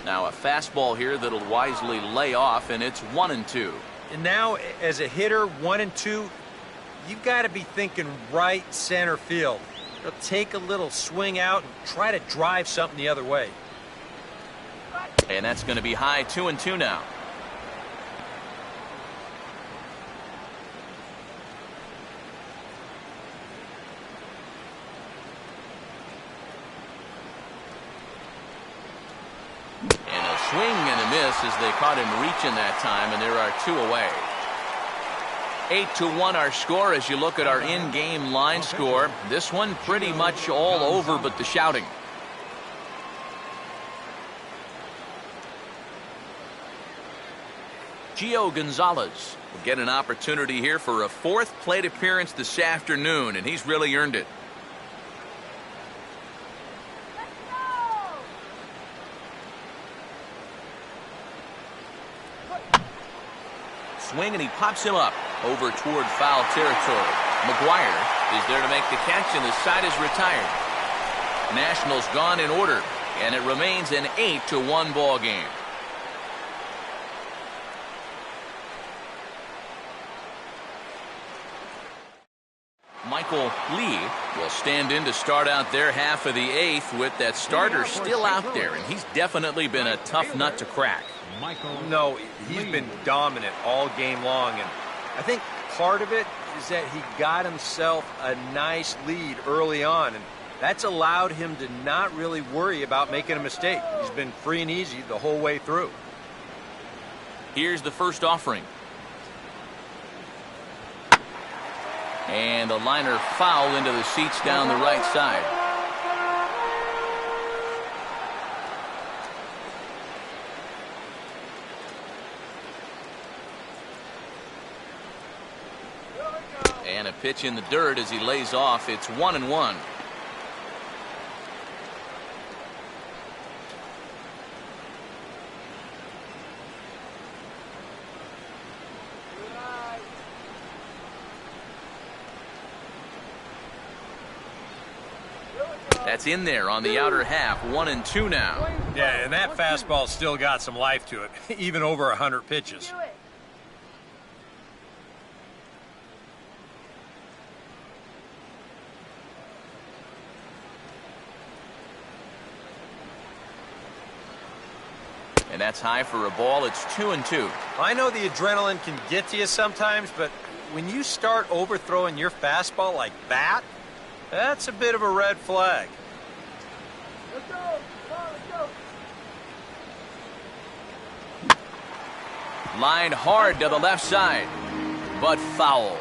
Now a fastball here that'll wisely lay off, and it's 1-2. And now, as a hitter, 1-2, you've got to be thinking right center field. They'll take a little swing out and try to drive something the other way. And that's going to be high, 2-2 now. And a swing and a miss as they caught him reaching that time, and there are 2 away. 8-1 our score as you look at our in-game line score. This one pretty much all over but the shouting. Gio Gonzalez will get an opportunity here for a 4th plate appearance this afternoon, and he's really earned it. Swing, and he pops him up over toward foul territory. McGuire is there to make the catch, and the side is retired. Nationals gone in order, and it remains an 8-1 ball game. Michael Lee will stand in to start out their half of the eighth with that starter still out there, and he's definitely been a tough nut to crack. No, he's been dominant all game long, and I think part of it is that he got himself a nice lead early on, and that's allowed him to not really worry about making a mistake. He's been free and easy the whole way through. Here's the first offering. And the liner foul into the seats down the right side. And a pitch in the dirt as he lays off. It's 1-1. That's in there on the outer half. 1-2 now. Yeah, and that fastball still got some life to it, even over 100 pitches. And that's high for a ball. It's 2-2. I know the adrenaline can get to you sometimes, but when you start overthrowing your fastball like that, that's a bit of a red flag. Let's go. Come on, let's go. Line hard to the left side, but foul.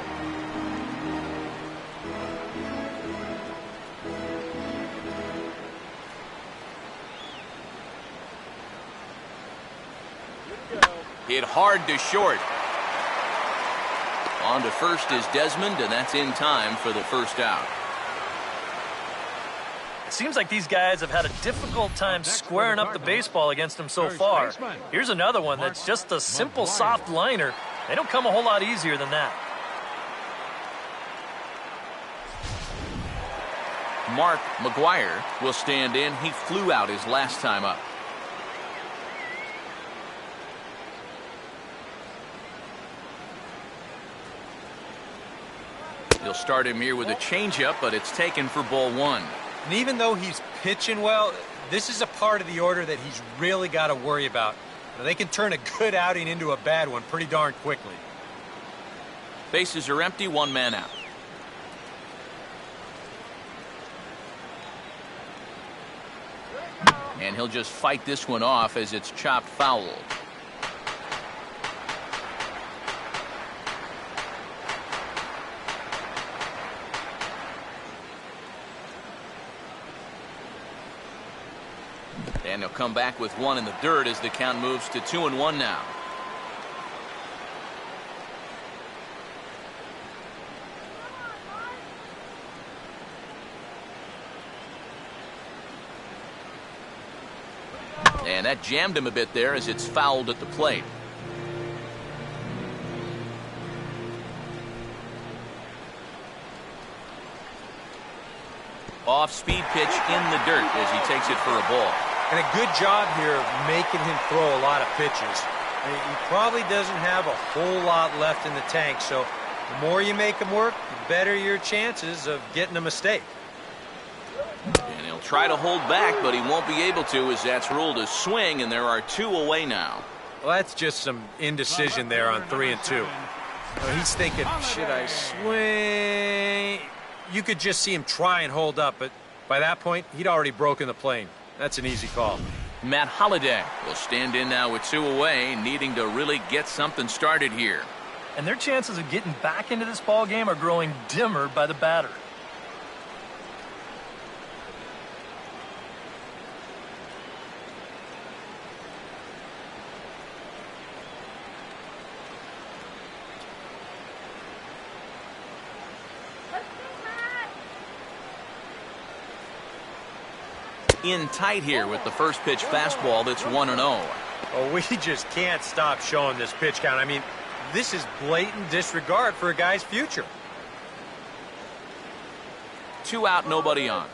Hit hard to short. On to first is Desmond, and that's in time for the first out. It seems like these guys have had a difficult time squaring up the baseball against him so far. Here's another one that's just a simple soft liner. They don't come a whole lot easier than that. Mark McGuire will stand in. He flew out his last time up. He'll start him here with a changeup, but it's taken for ball one. And even though he's pitching well, this is a part of the order that he's really got to worry about. Now, they can turn a good outing into a bad one pretty darn quickly. Bases are empty, one man out. And he'll just fight this one off as it's chopped foul. And he'll come back with one in the dirt as the count moves to 2-1 now. And that jammed him a bit there as it's fouled at the plate. Off-speed pitch in the dirt as he takes it for a ball. And a good job here of making him throw a lot of pitches. He probably doesn't have a whole lot left in the tank, so the more you make him work, the better your chances of getting a mistake. And he'll try to hold back, but he won't be able to as that's ruled a swing, and there are two away now. Well, that's just some indecision there on 3-2. He's thinking, should I swing? You could just see him try and hold up, but by that point, he'd already broken the plane. That's an easy call. Matt Holliday will stand in now with two away, needing to really get something started here. And their chances of getting back into this ball game are growing dimmer by the batter. In tight here with the first pitch fastball that's 1-0. Oh, we just can't stop showing this pitch count. I mean, this is blatant disregard for a guy's future. 2 out, nobody on.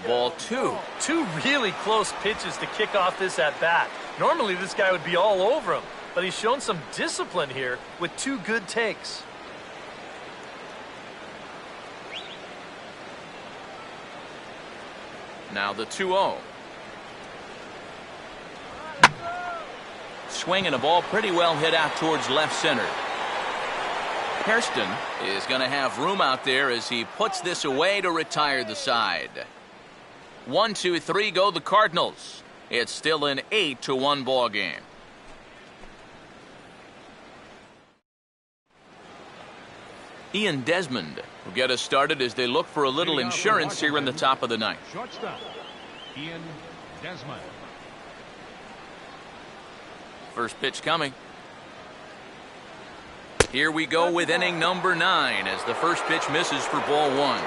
Ball 2. Two really close pitches to kick off this at-bat. Normally this guy would be all over him, but he's shown some discipline here with two good takes. Now the 2-0. Swing and a ball pretty well hit out towards left center. Hairston is going to have room out there as he puts this away to retire the side. 1, 2, 3 go the Cardinals. It's still an 8-1 ball game. Ian Desmond will get us started as they look for a little insurance here in the top of the ninth. Shortstop, Ian Desmond. First pitch coming. Here we go with inning number 9 as the first pitch misses for ball 1.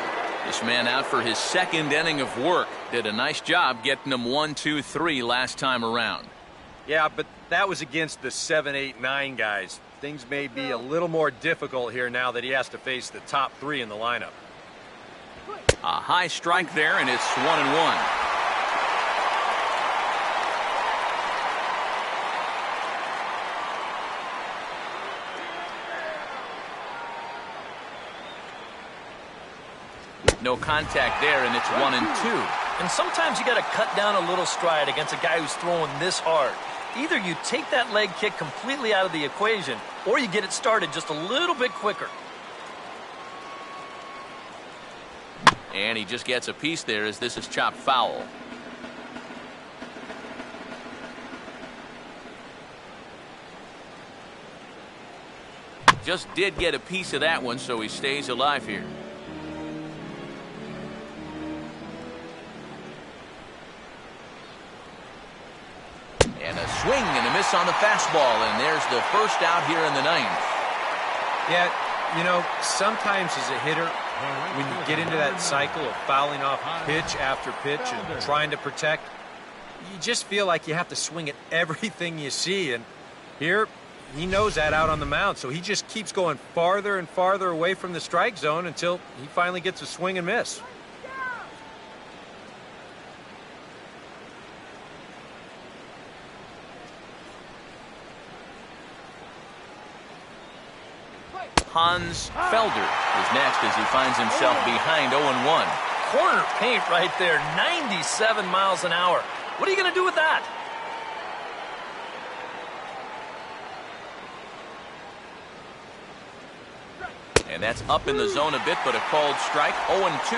This man out for his second inning of work. Did a nice job getting him 1, 2, 3 last time around. Yeah, but that was against the 7, 8, 9 guys. Things may be a little more difficult here now that he has to face the top 3 in the lineup. A high strike there, and it's 1-1. No contact there, and it's 1-2. And sometimes you got to cut down a little stride against a guy who's throwing this hard. Either you take that leg kick completely out of the equation, or you get it started just a little bit quicker. And he just gets a piece there as this is chopped foul. Just did get a piece of that one, so he stays alive here. And a swing and a miss on the fastball, and there's the first out here in the 9th. Yeah, you know, sometimes as a hitter, when you get into that cycle of fouling off pitch after pitch and trying to protect, you just feel like you have to swing at everything you see. And here, he knows that out on the mound, so he just keeps going farther and farther away from the strike zone until he finally gets a swing and miss. Hans Felder is next as he finds himself behind 0-1. Corner paint right there, 97 miles an hour. What are you going to do with that? And that's up in the zone a bit, but a called strike, 0-2.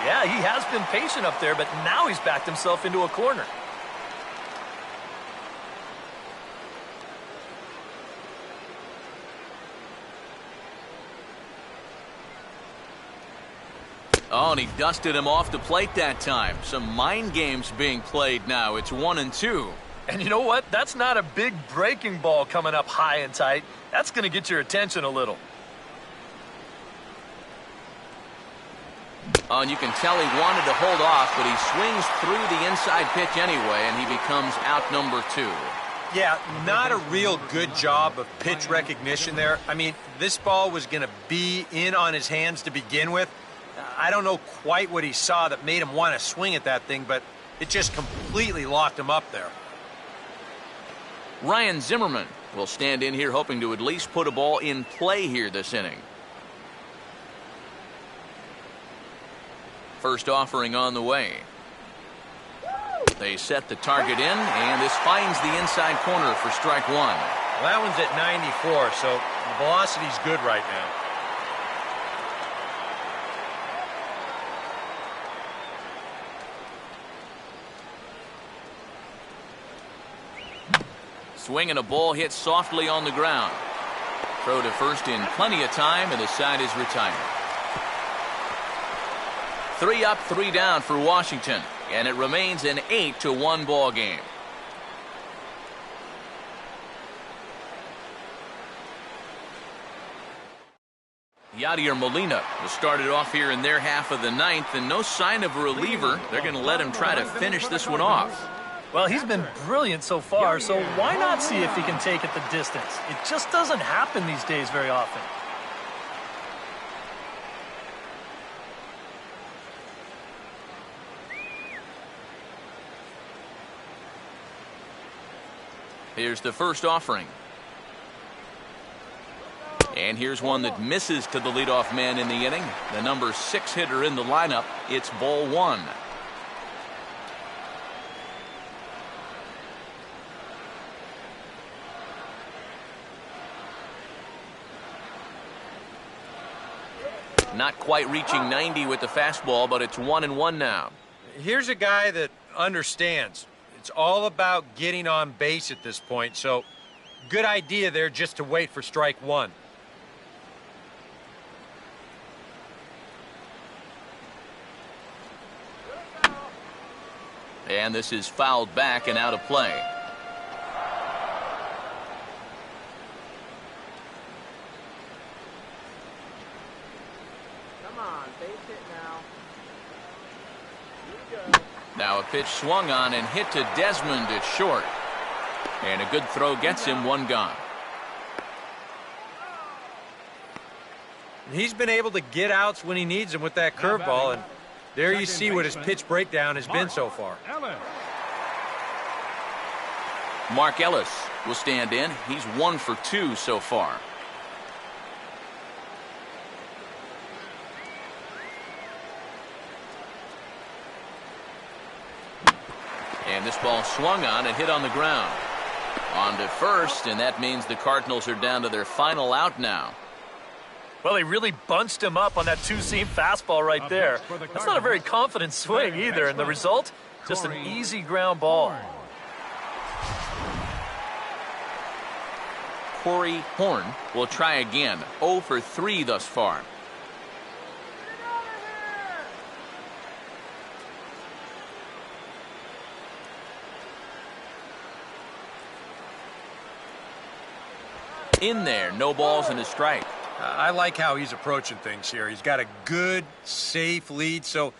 Yeah, he has been patient up there, but now he's backed himself into a corner. Oh, and he dusted him off the plate that time. Some mind games being played now. It's 1-2. And you know what? That's not a big breaking ball coming up high and tight. That's going to get your attention a little. Oh, and you can tell he wanted to hold off, but he swings through the inside pitch anyway, and he becomes out number 2. Yeah, not a real good job of pitch recognition there. I mean, this ball was going to be in on his hands to begin with. I don't know quite what he saw that made him want to swing at that thing, but it just completely locked him up there. Ryan Zimmerman will stand in here hoping to at least put a ball in play here this inning. First offering on the way. They set the target in, and this finds the inside corner for strike 1. Well, that one's at 94, so the velocity's good right now. Swing and a ball hit softly on the ground. Throw to first in plenty of time, and the side is retired. 3 up, 3 down for Washington, and it remains an 8-1 ball game. Yadier Molina was started off here in their half of the 9th, and no sign of a reliever. They're going to let him try to finish this one off. Well, he's been brilliant so far, so why not see if he can take it the distance? It just doesn't happen these days very often. Here's the first offering. And here's one that misses to the leadoff man in the inning. The number 6 hitter in the lineup. It's ball 1. Not quite reaching 90 with the fastball, but it's 1-1 now. Here's a guy that understands. It's all about getting on base at this point, so good idea there just to wait for strike 1. And this is fouled back and out of play. Come on, base hit now. Here we go. Now a pitch swung on and hit to Desmond. It's short. And a good throw gets him 1 gone. He's been able to get outs when he needs them with that curveball, and there you see what his pitch breakdown has been so far. Mark Ellis will stand in. He's 1 for 2 so far. And this ball swung on and hit on the ground. On to first, and that means the Cardinals are down to their final out now. Well, he really bunched him up on that two-seam fastball right there. That's not a very confident swing either, and the result, just an easy ground ball. Corey Horn will try again. 0 for 3 thus far. In there, no balls and a strike. I like how he's approaching things here. He's got a good, safe lead, so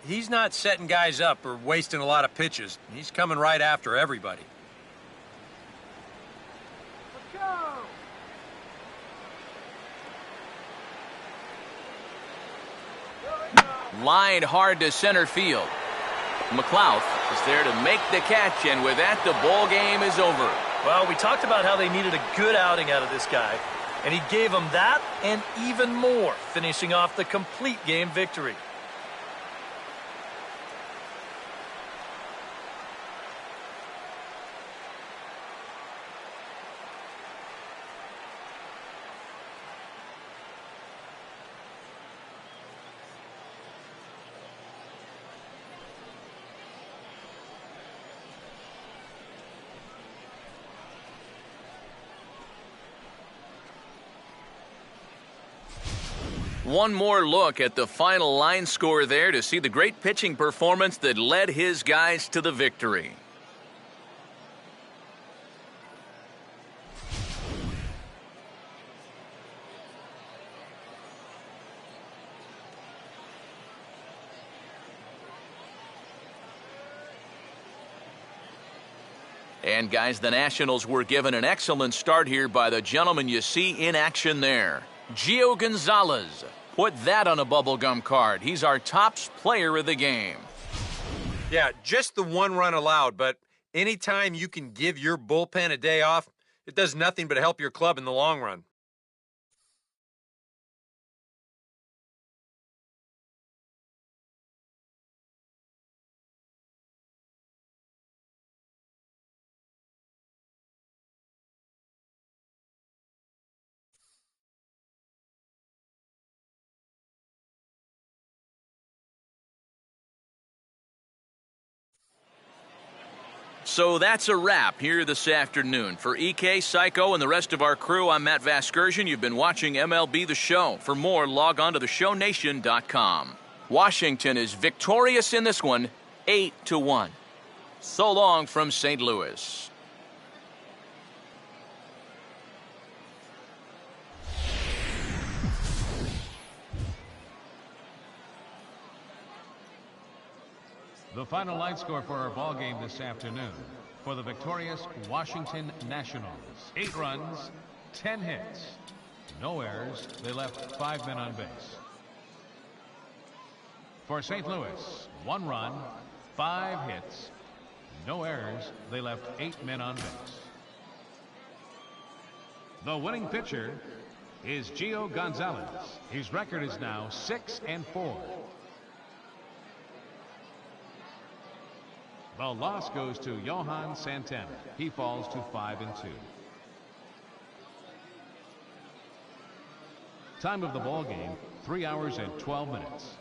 he's not setting guys up or wasting a lot of pitches. He's coming right after everybody. Let's go. Line hard to center field. McLeod is there to make the catch, and with that, the ball game is over. Well, we talked about how they needed a good outing out of this guy, and he gave them that and even more, finishing off the complete game victory. One more look at the final line score there to see the great pitching performance that led his guys to the victory. And guys, the Nationals were given an excellent start here by the gentleman you see in action there. Gio Gonzalez. Put that on a bubblegum card. He's our tops player of the game. Yeah, just the 1 run allowed, but anytime you can give your bullpen a day off, it does nothing but help your club in the long run. So that's a wrap here this afternoon. For EK, Psycho, and the rest of our crew, I'm Matt Vasgersian. You've been watching MLB The Show. For more, log on to theshownation.com. Washington is victorious in this one, 8-1. So long from St. Louis. The final line score for our ball game this afternoon for the victorious Washington Nationals. 8 runs, 10 hits, no errors. They left 5 men on base. For St. Louis, 1 run, 5 hits, no errors. They left 8 men on base. The winning pitcher is Gio Gonzalez. His record is now 6-4. The loss goes to Johan Santana. He falls to 5-2. Time of the ball game, 3 hours and 12 minutes.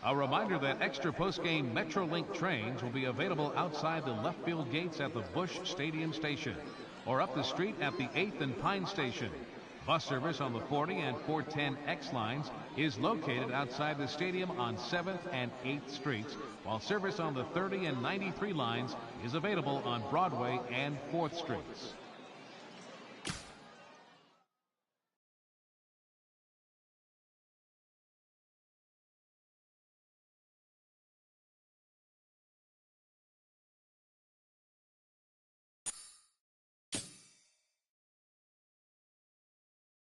A reminder that extra post-game Metrolink trains will be available outside the left field gates at the Busch Stadium station or up the street at the 8th and Pine station. Bus service on the 40 and 410X lines is located outside the stadium on 7th and 8th streets, while service on the 30 and 93 lines is available on Broadway and 4th streets.